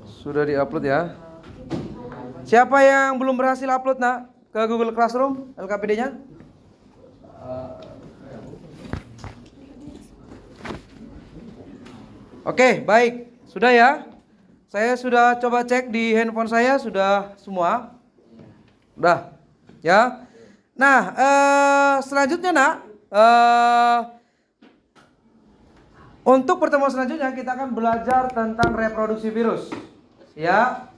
Sudah diupload ya. Siapa yang belum berhasil upload nak ke Google Classroom LKPD-nya? Oke, baik. Sudah ya. Saya sudah coba cek di handphone saya sudah semua. Udah. Ya. Nah, selanjutnya nak, untuk pertemuan selanjutnya kita akan belajar tentang reproduksi virus. Ya.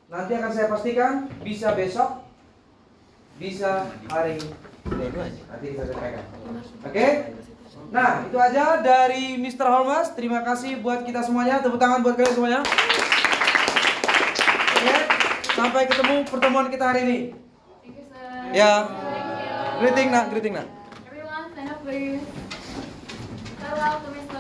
Nanti akan saya pastikan bisa besok, bisa hari ini. Nanti kita sampaikan. Oke? Nah, itu aja dari Mr. Holmes. Terima kasih buat kita semuanya. Tepuk tangan buat kalian semuanya. Oke. Sampai ketemu pertemuan kita hari ini. Thank you, sir. Ya. Thank you. Greeting nak, greeting nak. Everyone, stand up, please. Farewell to Mr.